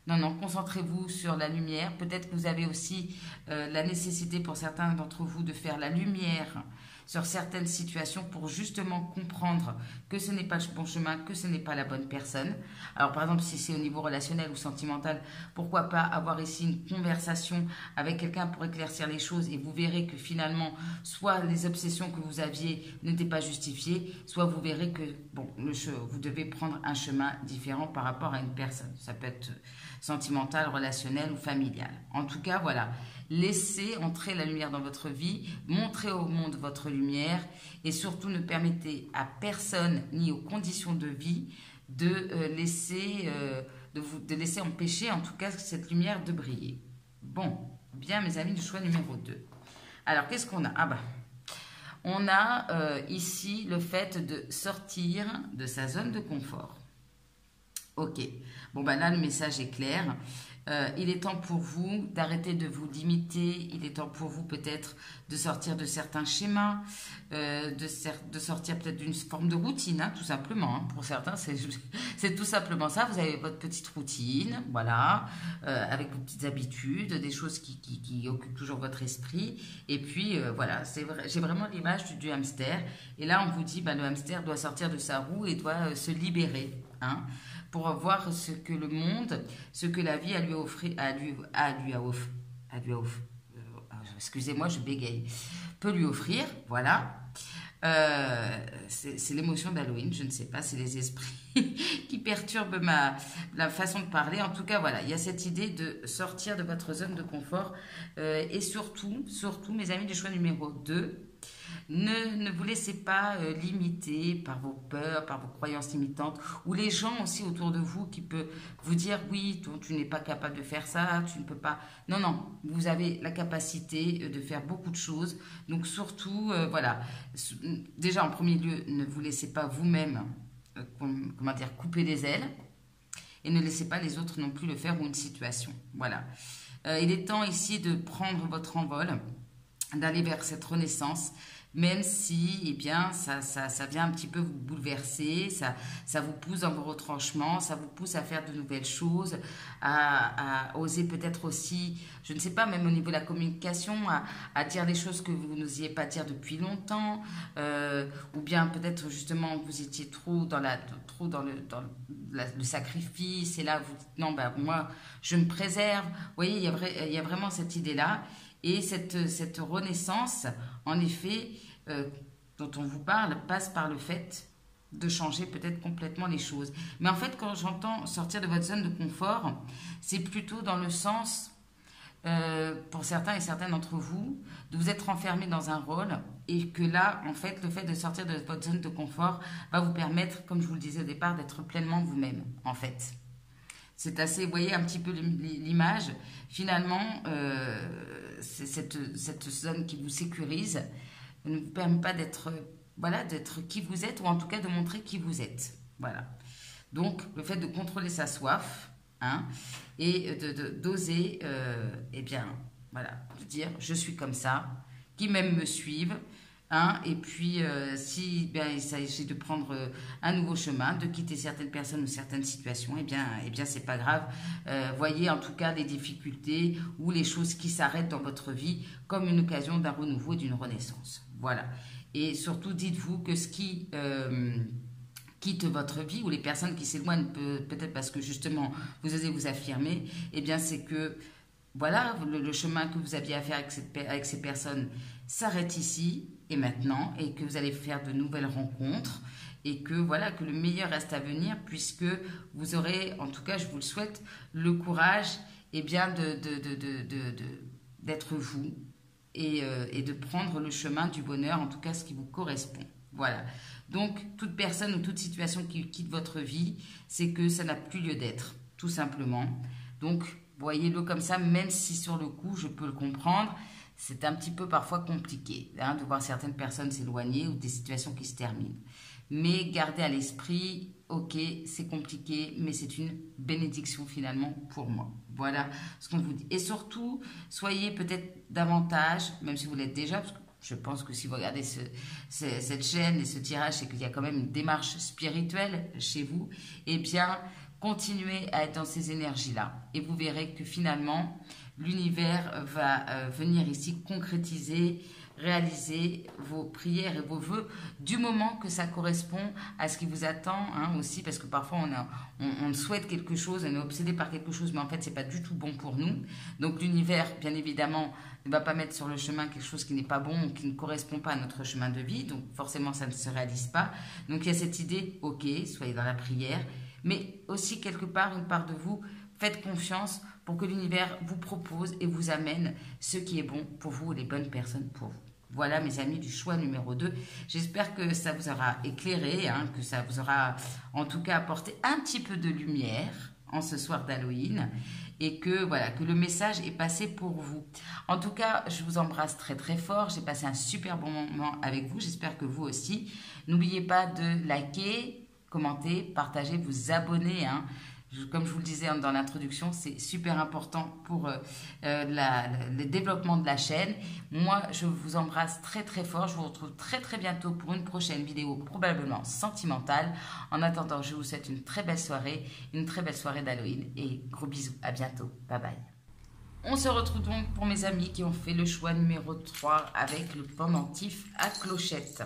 Speaker 1: Non, non, concentrez-vous sur la lumière. Peut-être que vous avez aussi la nécessité pour certains d'entre vous de faire la lumière sur certaines situations pour justement comprendre que ce n'est pas le bon chemin, que ce n'est pas la bonne personne. Alors par exemple, si c'est au niveau relationnel ou sentimental, pourquoi pas avoir ici une conversation avec quelqu'un pour éclaircir les choses et vous verrez que finalement, soit les obsessions que vous aviez n'étaient pas justifiées, soit vous verrez que bon, vous devez prendre un chemin différent par rapport à une personne. Ça peut être sentimental, relationnel ou familial. En tout cas, voilà. Laissez entrer la lumière dans votre vie, montrez au monde votre lumière et surtout ne permettez à personne ni aux conditions de vie de laisser empêcher en tout cas cette lumière de briller. Bon, bien mes amis du choix numéro 2. Alors qu'est-ce qu'on a? Ah bah, on a ici le fait de sortir de sa zone de confort. Ok, bon ben là le message est clair. Il est temps pour vous d'arrêter de vous limiter, il est temps pour vous peut-être de sortir de certains schémas, de sortir peut-être d'une forme de routine, hein, tout simplement. Hein. Pour certains, c'est tout simplement ça. Vous avez votre petite routine, voilà, avec vos petites habitudes, des choses qui occupent toujours votre esprit. Et puis, voilà, c'est vrai, j'ai vraiment l'image du hamster. Et là, on vous dit, bah, le hamster doit sortir de sa roue et doit se libérer, hein, pour voir ce que le monde, ce que la vie a lui offert, excusez-moi, je bégaye, peut lui offrir, voilà. C'est l'émotion d'Halloween, je ne sais pas, c'est les esprits qui perturbent la façon de parler. En tout cas, voilà, il y a cette idée de sortir de votre zone de confort et surtout, mes amis du choix numéro 2, ne vous laissez pas limiter par vos peurs, par vos croyances limitantes, ou les gens aussi autour de vous qui peuvent vous dire oui, tu n'es pas capable de faire ça, tu ne peux pas. Non, non, vous avez la capacité de faire beaucoup de choses. Donc surtout, voilà, déjà en premier lieu, ne vous laissez pas vous-même, comment dire, couper les ailes. et ne laissez pas les autres non plus le faire ou une situation. Voilà. Il est temps ici de prendre votre envol, d'aller vers cette renaissance, même si eh bien, ça vient un petit peu vous bouleverser, ça vous pousse dans vos retranchements, ça vous pousse à faire de nouvelles choses, à oser peut-être aussi, je ne sais pas, même au niveau de la communication, à dire des choses que vous n'osiez pas dire depuis longtemps, ou bien peut-être justement vous étiez trop dans le sacrifice, et là vous dites non, ben, moi je me préserve. Vous voyez, il y a vraiment cette idée-là. Et cette renaissance, en effet, dont on vous parle, passe par le fait de changer peut-être complètement les choses. Mais en fait, quand j'entends sortir de votre zone de confort, c'est plutôt dans le sens, pour certains et certaines d'entre vous, de vous être enfermé dans un rôle et que là, en fait, le fait de sortir de votre zone de confort va vous permettre, comme je vous le disais au départ, d'être pleinement vous-même, en fait. C'est assez, vous voyez un petit peu l'image. Finalement, cette zone qui vous sécurise ne vous permet pas d'être voilà, d'être qui vous êtes, ou en tout cas de montrer qui vous êtes. Voilà. Donc, le fait de contrôler sa soif, hein, et d'oser, eh bien, voilà, de dire je suis comme ça, qui même me suivent. Hein, et puis, si ben, il s'agit de prendre un nouveau chemin, de quitter certaines personnes ou certaines situations, eh bien c'est pas grave. Voyez en tout cas les difficultés ou les choses qui s'arrêtent dans votre vie comme une occasion d'un renouveau, d'une renaissance. Voilà. Et surtout, dites-vous que ce qui quitte votre vie ou les personnes qui s'éloignent, peut-être parce que justement vous osez vous affirmer, eh bien c'est que voilà, le chemin que vous aviez à faire avec ces personnes s'arrête ici et maintenant, et que vous allez faire de nouvelles rencontres, et que voilà, que le meilleur reste à venir, puisque vous aurez, en tout cas je vous le souhaite, le courage eh bien, d'être vous, et de prendre le chemin du bonheur, en tout cas ce qui vous correspond. Voilà. Donc, toute personne ou toute situation qui quitte votre vie, c'est que ça n'a plus lieu d'être, tout simplement. Donc, voyez-le comme ça, même si sur le coup, je peux le comprendre, c'est un petit peu parfois compliqué hein, de voir certaines personnes s'éloigner ou des situations qui se terminent. Mais gardez à l'esprit, ok, c'est compliqué, mais c'est une bénédiction finalement pour moi. Voilà ce qu'on vous dit. Et surtout, soyez peut-être davantage, même si vous l'êtes déjà, parce que je pense que si vous regardez cette chaîne et ce tirage, c'est qu'il y a quand même une démarche spirituelle chez vous, eh bien, continuez à être dans ces énergies-là. Et vous verrez que finalement, l'univers va venir ici concrétiser, réaliser vos prières et vos vœux du moment que ça correspond à ce qui vous attend hein, aussi, parce que parfois on souhaite quelque chose, on est obsédé par quelque chose, mais en fait c'est pas du tout bon pour nous. Donc l'univers, bien évidemment, ne va pas mettre sur le chemin quelque chose qui n'est pas bon ou qui ne correspond pas à notre chemin de vie, donc forcément ça ne se réalise pas. Donc il y a cette idée, ok, soyez dans la prière, mais aussi quelque part, une part de vous, faites confiance pour que l'univers vous propose et vous amène ce qui est bon pour vous, les bonnes personnes pour vous. Voilà mes amis du choix numéro 2. J'espère que ça vous aura éclairé, hein, que ça vous aura en tout cas apporté un petit peu de lumière en ce soir d'Halloween et que voilà, que le message est passé pour vous. En tout cas, je vous embrasse très très fort. J'ai passé un super bon moment avec vous. J'espère que vous aussi. N'oubliez pas de liker, commenter, partager, vous abonner. Hein. Comme je vous le disais dans l'introduction, c'est super important pour le développement de la chaîne. Moi, je vous embrasse très très fort. Je vous retrouve très très bientôt pour une prochaine vidéo probablement sentimentale. En attendant, je vous souhaite une très belle soirée d'Halloween et gros bisous. À bientôt. Bye bye. On se retrouve donc pour mes amis qui ont fait le choix numéro 3 avec le pendentif à clochette.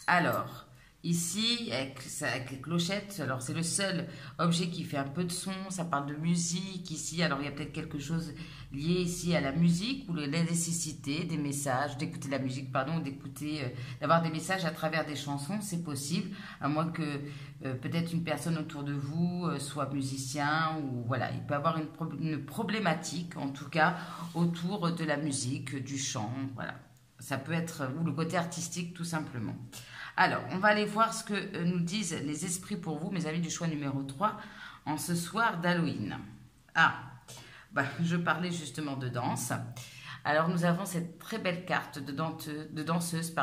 Speaker 1: Alors, ici, avec les clochettes, alors c'est le seul objet qui fait un peu de son, ça parle de musique ici, alors il y a peut-être quelque chose lié ici à la musique ou la nécessité des messages, d'écouter la musique, pardon, d'avoir des messages à travers des chansons, c'est possible, à moins que peut-être une personne autour de vous soit musicien ou voilà, il peut avoir une problématique en tout cas autour de la musique, du chant, voilà, ça peut être, ou le côté artistique tout simplement. Alors, on va aller voir ce que nous disent les esprits pour vous, mes amis du choix numéro 3, en ce soir d'Halloween. Ah, je parlais justement de danse. Alors, nous avons cette très belle carte de danseuse,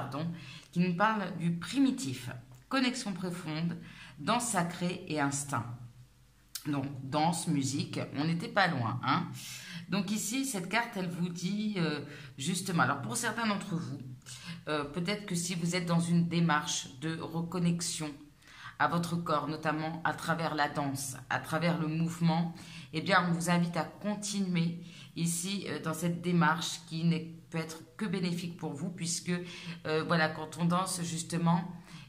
Speaker 1: qui nous parle du primitif, connexion profonde, danse sacrée et instinct. Donc, danse, musique, on n'était pas loin, hein. Donc ici, cette carte, elle vous dit justement, alors pour certains d'entre vous, peut-être que si vous êtes dans une démarche de reconnexion à votre corps, notamment à travers la danse, à travers le mouvement, eh bien, on vous invite à continuer ici dans cette démarche qui ne peut être que bénéfique pour vous, puisque voilà, quand on danse justement,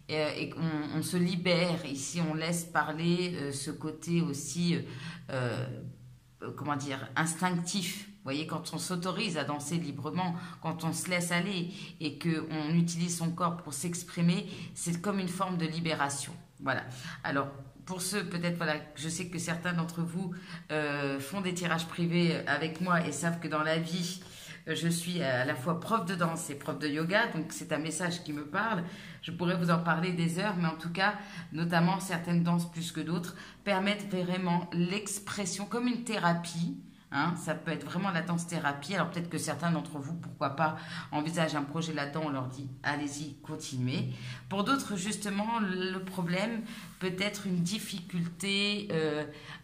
Speaker 1: et on se libère, ici on laisse parler ce côté aussi, comment dire, instinctif. Vous voyez, quand on s'autorise à danser librement, quand on se laisse aller et qu'on utilise son corps pour s'exprimer, c'est comme une forme de libération. Voilà. Alors, pour ceux, peut-être, voilà, je sais que certains d'entre vous font des tirages privés avec moi et savent que dans la vie, je suis à la fois prof de danse et prof de yoga, donc c'est un message qui me parle. Je pourrais vous en parler des heures, mais en tout cas, notamment certaines danses plus que d'autres, permettent vraiment l'expression comme une thérapie. Hein, ça peut être vraiment la danse-thérapie. Alors peut-être que certains d'entre vous, pourquoi pas, envisagent un projet là-dedans, on leur dit allez-y, continuez. Pour d'autres, justement, le problème peut être une difficulté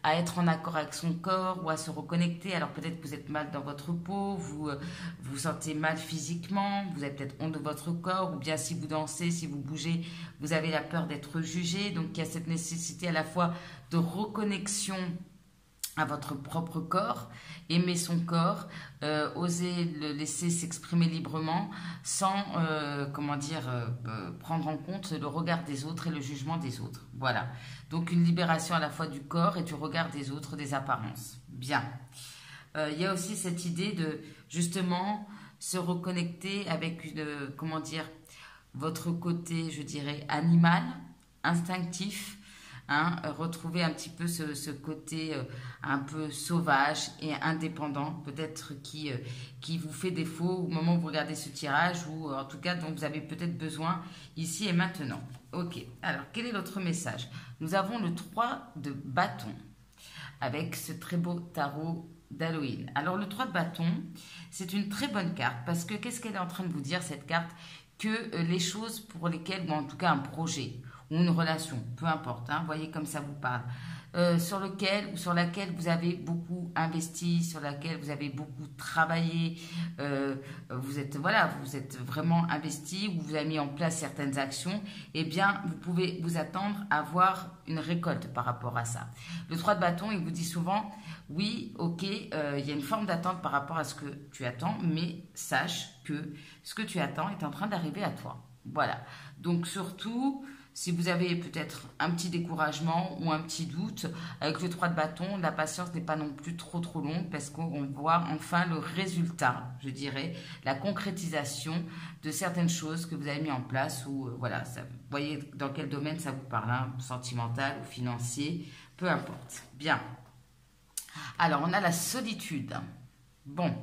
Speaker 1: à être en accord avec son corps ou à se reconnecter. Alors peut-être que vous êtes mal dans votre peau, vous vous sentez mal physiquement, vous avez peut-être honte de votre corps, ou bien si vous dansez, si vous bougez, vous avez la peur d'être jugé. Donc il y a cette nécessité à la fois de reconnexion à votre propre corps, aimer son corps, oser le laisser s'exprimer librement sans, comment dire, prendre en compte le regard des autres et le jugement des autres. Voilà. Donc une libération à la fois du corps et du regard des autres, des apparences. Bien. Il y a aussi cette idée de, justement, se reconnecter avec une, comment dire, votre côté, je dirais, animal, instinctif, hein, retrouver un petit peu ce côté un peu sauvage et indépendant, peut-être qui vous fait défaut au moment où vous regardez ce tirage, ou en tout cas dont vous avez peut-être besoin ici et maintenant. Ok, alors quel est l'autre message? Nous avons le 3 de bâton avec ce très beau tarot d'Halloween. Alors le 3 de bâton, c'est une très bonne carte parce que qu'est-ce qu'elle est en train de vous dire, cette carte? Que les choses pour lesquelles, ou en tout cas un projet ou une relation, peu importe, hein, voyez comme ça vous parle, sur lequel ou sur laquelle vous avez beaucoup investi, sur laquelle vous avez beaucoup travaillé, vous êtes vraiment investi, ou vous avez mis en place certaines actions, eh bien vous pouvez vous attendre à voir une récolte par rapport à ça. Le 3 de bâton, il vous dit souvent, oui, ok, il y a une forme d'attente par rapport à ce que tu attends, mais sache que ce que tu attends est en train d'arriver à toi. Voilà. Donc surtout, si vous avez peut-être un petit découragement ou un petit doute, avec le 3 de bâton, la patience n'est pas non plus trop longue parce qu'on voit enfin le résultat, je dirais, la concrétisation de certaines choses que vous avez mis en place, ou voilà, ça, vous voyez dans quel domaine ça vous parle, hein, sentimental ou financier, peu importe. Bien. Alors, on a la solitude. Bon.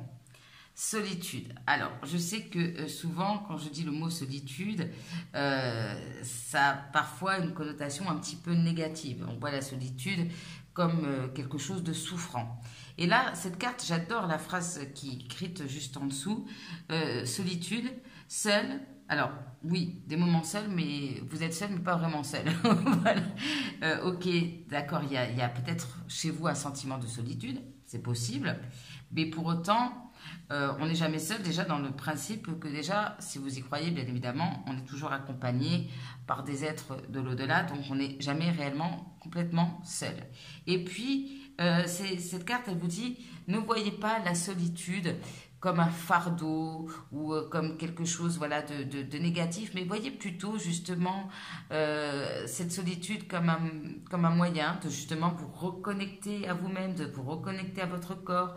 Speaker 1: Solitude. Alors, je sais que souvent, quand je dis le mot solitude, ça a parfois une connotation un petit peu négative. On voit la solitude comme quelque chose de souffrant. Et là, cette carte, j'adore la phrase qui est écrite juste en dessous. Solitude, seul. Alors, oui, des moments seuls, mais vous êtes seul, mais pas vraiment seul. Voilà. Ok, d'accord, il y a peut-être chez vous un sentiment de solitude, c'est possible. Mais pour autant, on n'est jamais seul, déjà dans le principe que déjà, si vous y croyez, bien évidemment, on est toujours accompagné par des êtres de l'au-delà, donc on n'est jamais réellement complètement seul. Et puis, cette carte, elle vous dit, ne voyez pas la solitude comme un fardeau ou comme quelque chose, voilà, de négatif, mais voyez plutôt justement cette solitude comme un moyen de justement vous reconnecter à vous-même, de vous reconnecter à votre corps.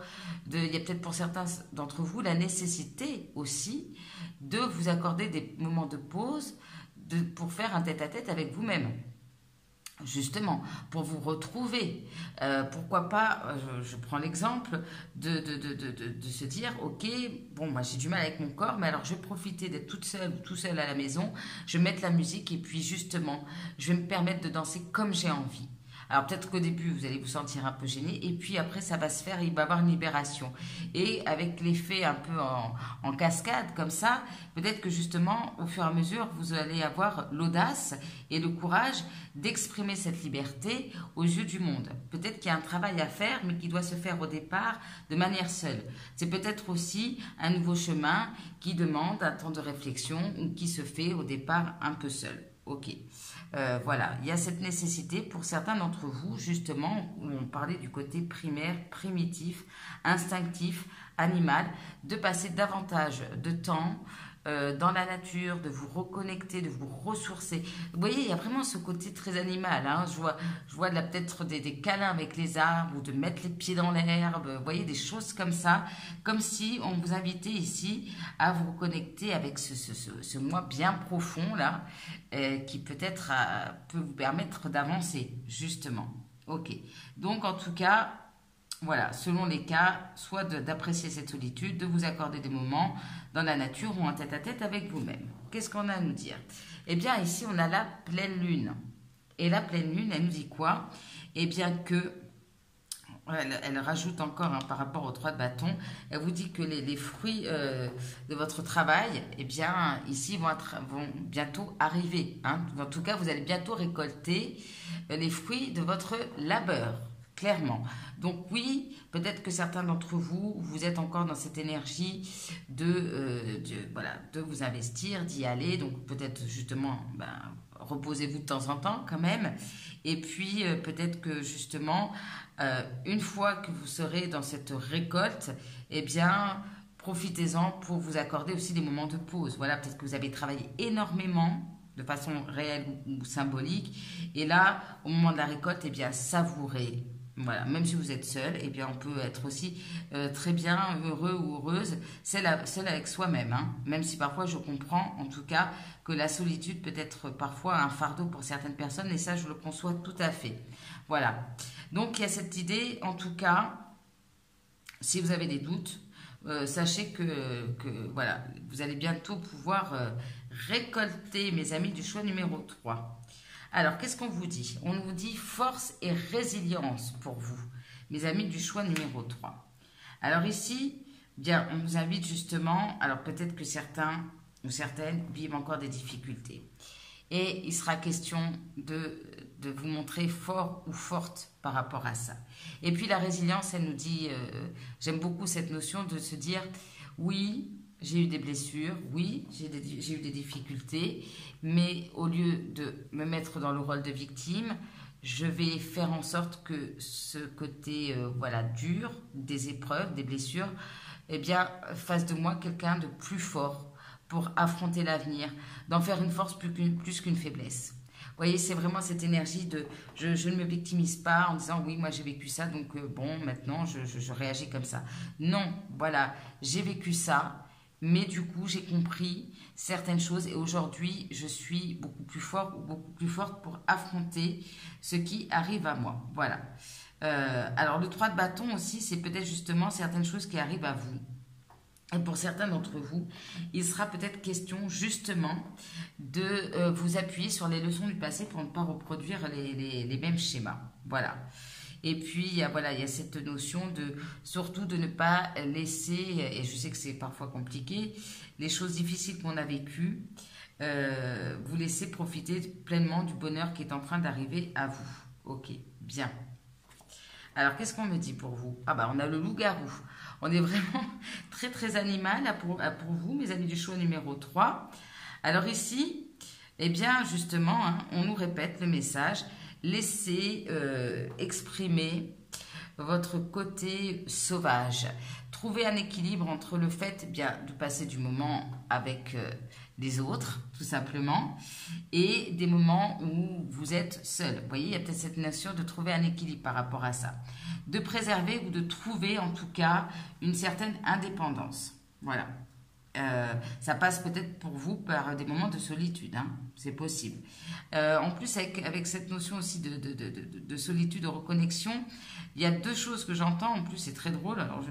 Speaker 1: Il y a peut-être pour certains d'entre vous la nécessité aussi de vous accorder des moments de pause pour faire un tête-à-tête avec vous-même. Justement, pour vous retrouver, pourquoi pas, je prends l'exemple de se dire, ok, bon, moi j'ai du mal avec mon corps, mais alors je vais profiter d'être toute seule ou tout seul à la maison, je vais mettre la musique et puis justement, je vais me permettre de danser comme j'ai envie. Alors peut-être qu'au début, vous allez vous sentir un peu gêné, et puis après, ça va se faire, il va y avoir une libération. Et avec l'effet un peu en cascade, comme ça, peut-être que justement, au fur et à mesure, vous allez avoir l'audace et le courage d'exprimer cette liberté aux yeux du monde. Peut-être qu'il y a un travail à faire, mais qui doit se faire au départ de manière seule. C'est peut-être aussi un nouveau chemin qui demande un temps de réflexion ou qui se fait au départ un peu seul. Ok. Voilà, il y a cette nécessité pour certains d'entre vous, justement, où on parlait du côté primaire, primitif, instinctif, animal, de passer davantage de temps dans la nature, de vous reconnecter, de vous ressourcer. Vous voyez, il y a vraiment ce côté très animal. Hein. Je vois là peut-être des câlins avec les arbres ou de mettre les pieds dans l'herbe. Vous voyez, des choses comme ça, comme si on vous invitait ici à vous reconnecter avec ce moi bien profond là, qui peut-être peut vous permettre d'avancer, justement. Ok. Donc, en tout cas, voilà, selon les cas, soit d'apprécier cette solitude, de vous accorder des moments dans la nature ou en tête-à-tête avec vous-même. Qu'est-ce qu'on a à nous dire? Eh bien, ici, on a la pleine lune. Et la pleine lune, elle nous dit quoi? Eh bien que, elle rajoute encore par rapport aux 3 de bâton, elle vous dit que les fruits de votre travail, eh bien, ici, vont bientôt arriver. Hein. En tout cas, vous allez bientôt récolter les fruits de votre labeur. Clairement. Donc oui, peut-être que certains d'entre vous, vous êtes encore dans cette énergie voilà, de vous investir, d'y aller. Donc peut-être justement, reposez-vous de temps en temps quand même. Et puis peut-être que justement, une fois que vous serez dans cette récolte, eh bien, profitez-en pour vous accorder aussi des moments de pause. Voilà, peut-être que vous avez travaillé énormément de façon réelle ou symbolique. Et là, au moment de la récolte, eh bien, savourez. Voilà, même si vous êtes seul, eh bien, on peut être aussi très bien heureux ou heureuse, seul avec soi-même. Hein. Même si parfois je comprends, en tout cas, que la solitude peut être parfois un fardeau pour certaines personnes, et ça, je le conçois tout à fait. Voilà. Donc, il y a cette idée, en tout cas, si vous avez des doutes, sachez que voilà, vous allez bientôt pouvoir récolter, mes amis, du choix numéro 3. Alors, qu'est-ce qu'on vous dit? On vous dit force et résilience pour vous, mes amis du choix numéro 3. Alors ici, bien, on vous invite justement, alors peut-être que certains ou certaines vivent encore des difficultés. Et il sera question de vous montrer fort ou forte par rapport à ça. Et puis la résilience, elle nous dit, j'aime beaucoup cette notion de se dire, oui, j'ai eu des blessures, oui, j'ai eu des difficultés, mais au lieu de me mettre dans le rôle de victime, je vais faire en sorte que ce côté voilà, dur, des épreuves, des blessures, eh bien, fasse de moi quelqu'un de plus fort pour affronter l'avenir, d'en faire une force plus qu'une faiblesse. Vous voyez, c'est vraiment cette énergie de je ne me victimise pas en disant oui, moi j'ai vécu ça, donc bon, maintenant je réagis comme ça. Non, voilà, j'ai vécu ça. Mais du coup, j'ai compris certaines choses et aujourd'hui, je suis beaucoup plus fort ou beaucoup plus forte pour affronter ce qui arrive à moi. Voilà. Alors, le 3 de bâton aussi, c'est peut-être justement certaines choses qui arrivent à vous. Et pour certains d'entre vous, il sera peut-être question justement de vous appuyer sur les leçons du passé pour ne pas reproduire les mêmes schémas. Voilà. Et puis, voilà, il y a cette notion surtout de ne pas laisser, et je sais que c'est parfois compliqué, les choses difficiles qu'on a vécues, vous laisser profiter pleinement du bonheur qui est en train d'arriver à vous. Ok, bien. Alors, qu'est-ce qu'on me dit pour vous? Ah bah, on a le loup-garou. On est vraiment très, très animal là, pour vous, mes amis du choix numéro 3. Alors ici, eh bien, justement, hein, on nous répète le message. Laissez exprimer votre côté sauvage. Trouvez un équilibre entre le fait bien, de passer du moment avec les autres, tout simplement, et des moments où vous êtes seul. Vous voyez, il y a peut-être cette notion de trouver un équilibre par rapport à ça. De préserver ou de trouver, en tout cas, une certaine indépendance. Voilà. Ça passe peut-être pour vous par des moments de solitude, hein, c'est possible. En plus, avec cette notion aussi de solitude, de reconnexion, il y a 2 choses que j'entends. En plus, c'est très drôle. Alors,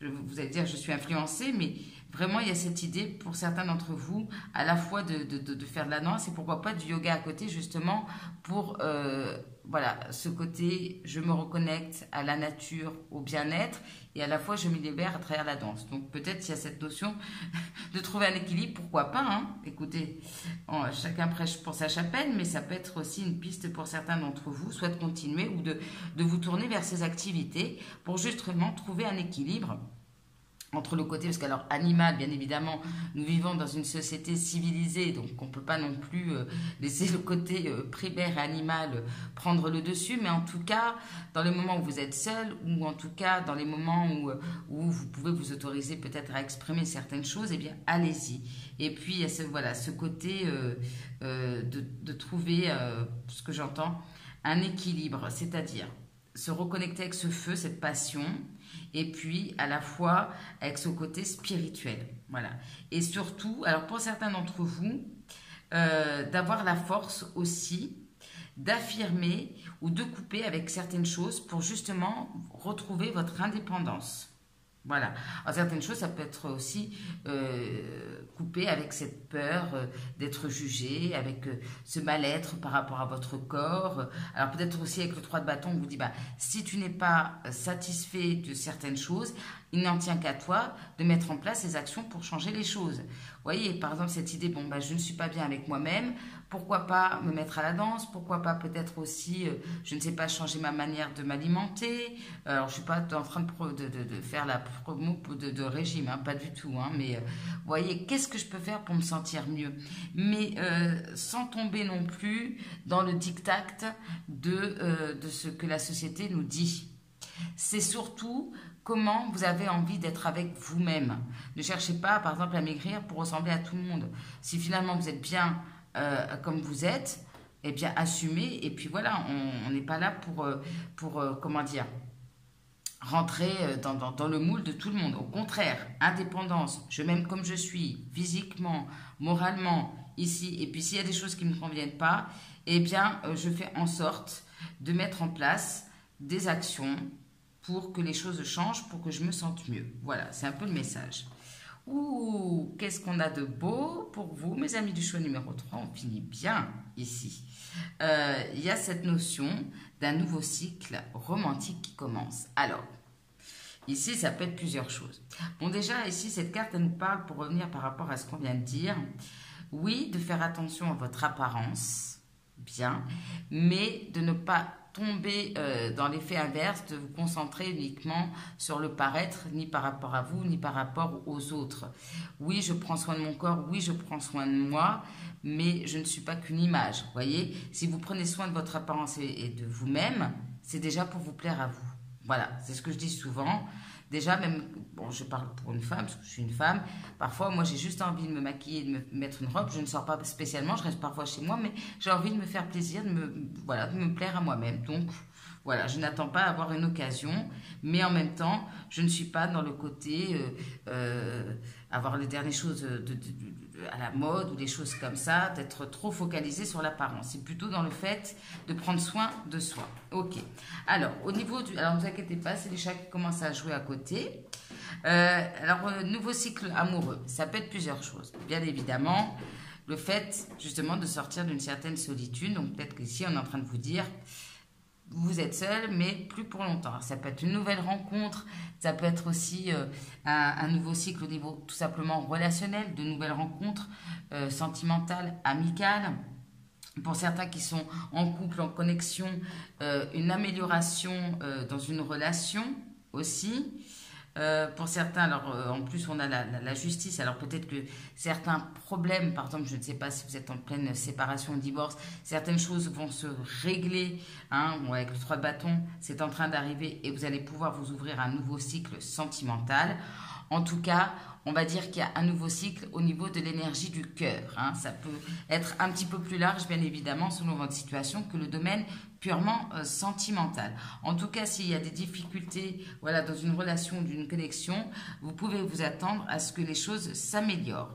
Speaker 1: vous allez dire je suis influencée, mais vraiment, il y a cette idée pour certains d'entre vous, à la fois de faire de la danse et pourquoi pas du yoga à côté, justement, pour voilà, ce côté, je me reconnecte à la nature, au bien-être, et à la fois, je me libère à travers la danse. Donc, peut-être il y a cette notion de trouver un équilibre, pourquoi pas, hein. Écoutez, chacun prêche pour sa chapelle, mais ça peut être aussi une piste pour certains d'entre vous, soit de continuer ou de vous tourner vers ces activités pour justement trouver un équilibre entre le côté, parce qu'alors animal, bien évidemment, nous vivons dans une société civilisée, donc on ne peut pas non plus laisser le côté primaire et animal prendre le dessus, mais en tout cas, dans les moments où vous êtes seul, ou en tout cas dans les moments où vous pouvez vous autoriser peut-être à exprimer certaines choses, eh bien allez-y. Et puis il y a ce côté de trouver, ce que j'entends, un équilibre, c'est-à-dire se reconnecter avec ce feu, cette passion, et puis à la fois avec ce côté spirituel. Voilà. Et surtout, alors pour certains d'entre vous, d'avoir la force aussi d'affirmer ou de couper avec certaines choses pour justement retrouver votre indépendance. Voilà. Alors, certaines choses, ça peut être aussi coupé avec cette peur d'être jugé, avec ce mal-être par rapport à votre corps. Alors peut-être aussi avec le 3 de bâton, on vous dit, bah, si tu n'es pas satisfait de certaines choses, il n'en tient qu'à toi de mettre en place des actions pour changer les choses. Vous voyez, par exemple, cette idée, bon, bah, je ne suis pas bien avec moi-même, pourquoi pas me mettre à la danse, pourquoi pas peut-être aussi, je ne sais pas, changer ma manière de m'alimenter. Alors, je ne suis pas en train de faire la promo de régime, hein, pas du tout, hein, mais vous voyez, qu'est-ce que je peux faire pour me sentir mieux? Mais sans tomber non plus dans le diktat de ce que la société nous dit. C'est surtout comment vous avez envie d'être avec vous-même. Ne cherchez pas, par exemple, à maigrir pour ressembler à tout le monde. Si finalement vous êtes bien comme vous êtes, eh bien assumez. Et puis voilà, on n'est pas là pour comment dire, rentrer dans le moule de tout le monde. Au contraire, indépendance, je m'aime comme je suis, physiquement, moralement, ici. Et puis s'il y a des choses qui ne me conviennent pas, eh bien je fais en sorte de mettre en place des actions pour que les choses changent, pour que je me sente mieux. Voilà, c'est un peu le message. Ouh, qu'est-ce qu'on a de beau pour vous, mes amis du choix numéro 3. On finit bien ici. Il y a cette notion d'un nouveau cycle romantique qui commence. Alors, ici, ça peut être plusieurs choses. Bon, déjà, ici, cette carte, elle nous parle, pour revenir par rapport à ce qu'on vient de dire, oui, de faire attention à votre apparence, bien, mais de ne pas tomber dans l'effet inverse, de vous concentrer uniquement sur le paraître, ni par rapport à vous, ni par rapport aux autres. Oui, je prends soin de mon corps, oui, je prends soin de moi, mais je ne suis pas qu'une image. Vous voyez, si vous prenez soin de votre apparence et de vous-même, c'est déjà pour vous plaire à vous. Voilà, c'est ce que je dis souvent. Déjà, même, bon, je parle pour une femme, parce que je suis une femme, parfois, moi, j'ai juste envie de me maquiller, de me mettre une robe, je ne sors pas spécialement, je reste parfois chez moi, mais j'ai envie de me faire plaisir, voilà, de me plaire à moi-même. Donc, voilà, je n'attends pas à avoir une occasion, mais en même temps, je ne suis pas dans le côté avoir les dernières choses à la mode ou des choses comme ça, d'être trop focalisé sur l'apparence. C'est plutôt dans le fait de prendre soin de soi. Ok. Alors, au niveau du... Alors, ne vous inquiétez pas, c'est les chats qui commencent à jouer à côté. Nouveau cycle amoureux, ça peut être plusieurs choses. Bien évidemment, le fait justement de sortir d'une certaine solitude. Donc, peut-être qu'ici, on est en train de vous dire... Vous êtes seul, mais plus pour longtemps. Ça peut être une nouvelle rencontre, ça peut être aussi un nouveau cycle au niveau tout simplement relationnel, de nouvelles rencontres sentimentales, amicales. Pour certains qui sont en couple, en connexion, une amélioration dans une relation aussi. Pour certains, alors en plus on a la justice, alors peut-être que certains problèmes, par exemple, je ne sais pas si vous êtes en pleine séparation ou divorce, certaines choses vont se régler, hein, avec le 3 de bâton, c'est en train d'arriver et vous allez pouvoir vous ouvrir un nouveau cycle sentimental. En tout cas, on va dire qu'il y a un nouveau cycle au niveau de l'énergie du cœur. Hein. Ça peut être un petit peu plus large, bien évidemment, selon votre situation, que le domaine purement sentimental. En tout cas, s'il y a des difficultés voilà, dans une relation ou d'une connexion, vous pouvez vous attendre à ce que les choses s'améliorent.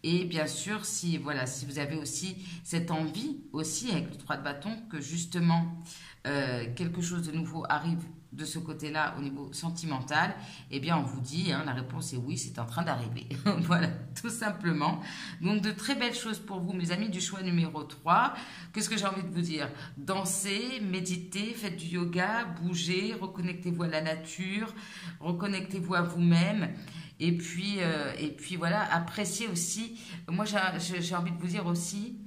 Speaker 1: Et bien sûr, si vous avez aussi cette envie, aussi avec le 3 de bâton, que justement quelque chose de nouveau arrive de ce côté-là au niveau sentimental, eh bien on vous dit, hein, la réponse est oui, c'est en train d'arriver. Voilà, tout simplement. Donc de très belles choses pour vous, mes amis du choix numéro 3. Qu'est-ce que j'ai envie de vous dire? Dansez, méditez, faites du yoga, bougez, reconnectez-vous à la nature, reconnectez-vous à vous-même. Et puis voilà, appréciez aussi. Moi, j'ai envie de vous dire aussi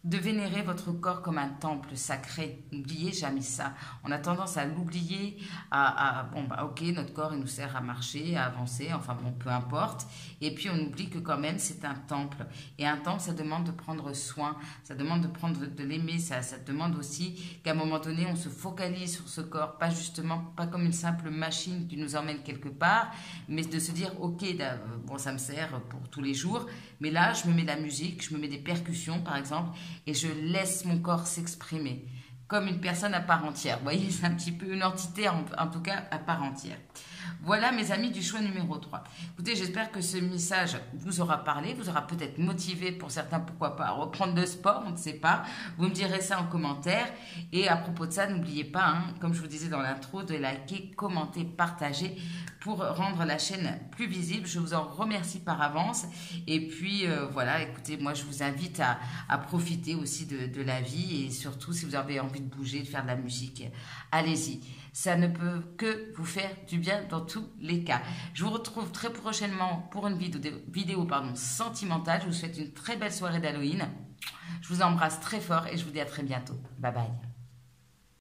Speaker 1: de vénérer votre corps comme un temple sacré. N'oubliez jamais ça. On a tendance à l'oublier, bon, bah, ok, notre corps, il nous sert à marcher, à avancer, enfin bon, peu importe. Et puis, on oublie que quand même, c'est un temple. Et un temple, ça demande de prendre soin, ça demande de l'aimer, ça demande aussi qu'à un moment donné, on se focalise sur ce corps, pas comme une simple machine qui nous emmène quelque part, mais de se dire, ok, bon, ça me sert pour tous les jours, mais là, je me mets de la musique, je me mets des percussions, par exemple, et je laisse mon corps s'exprimer comme une personne à part entière. Vous voyez, c'est un petit peu une entité, en tout cas, à part entière. Voilà, mes amis du choix numéro 3. Écoutez, j'espère que ce message vous aura parlé, vous aura peut-être motivé pour certains, pourquoi pas, à reprendre le sport, on ne sait pas. Vous me direz ça en commentaire. Et à propos de ça, n'oubliez pas, hein, comme je vous disais dans l'intro, de liker, commenter, partager pour rendre la chaîne plus visible. Je vous en remercie par avance. Et puis, voilà, écoutez, moi, je vous invite à profiter aussi de la vie. Et surtout, si vous avez envie de bouger, de faire de la musique, allez-y. Ça ne peut que vous faire du bien dans tous les cas. Je vous retrouve très prochainement pour une vidéo sentimentale. Je vous souhaite une très belle soirée d'Halloween. Je vous embrasse très fort et je vous dis à très bientôt. Bye bye.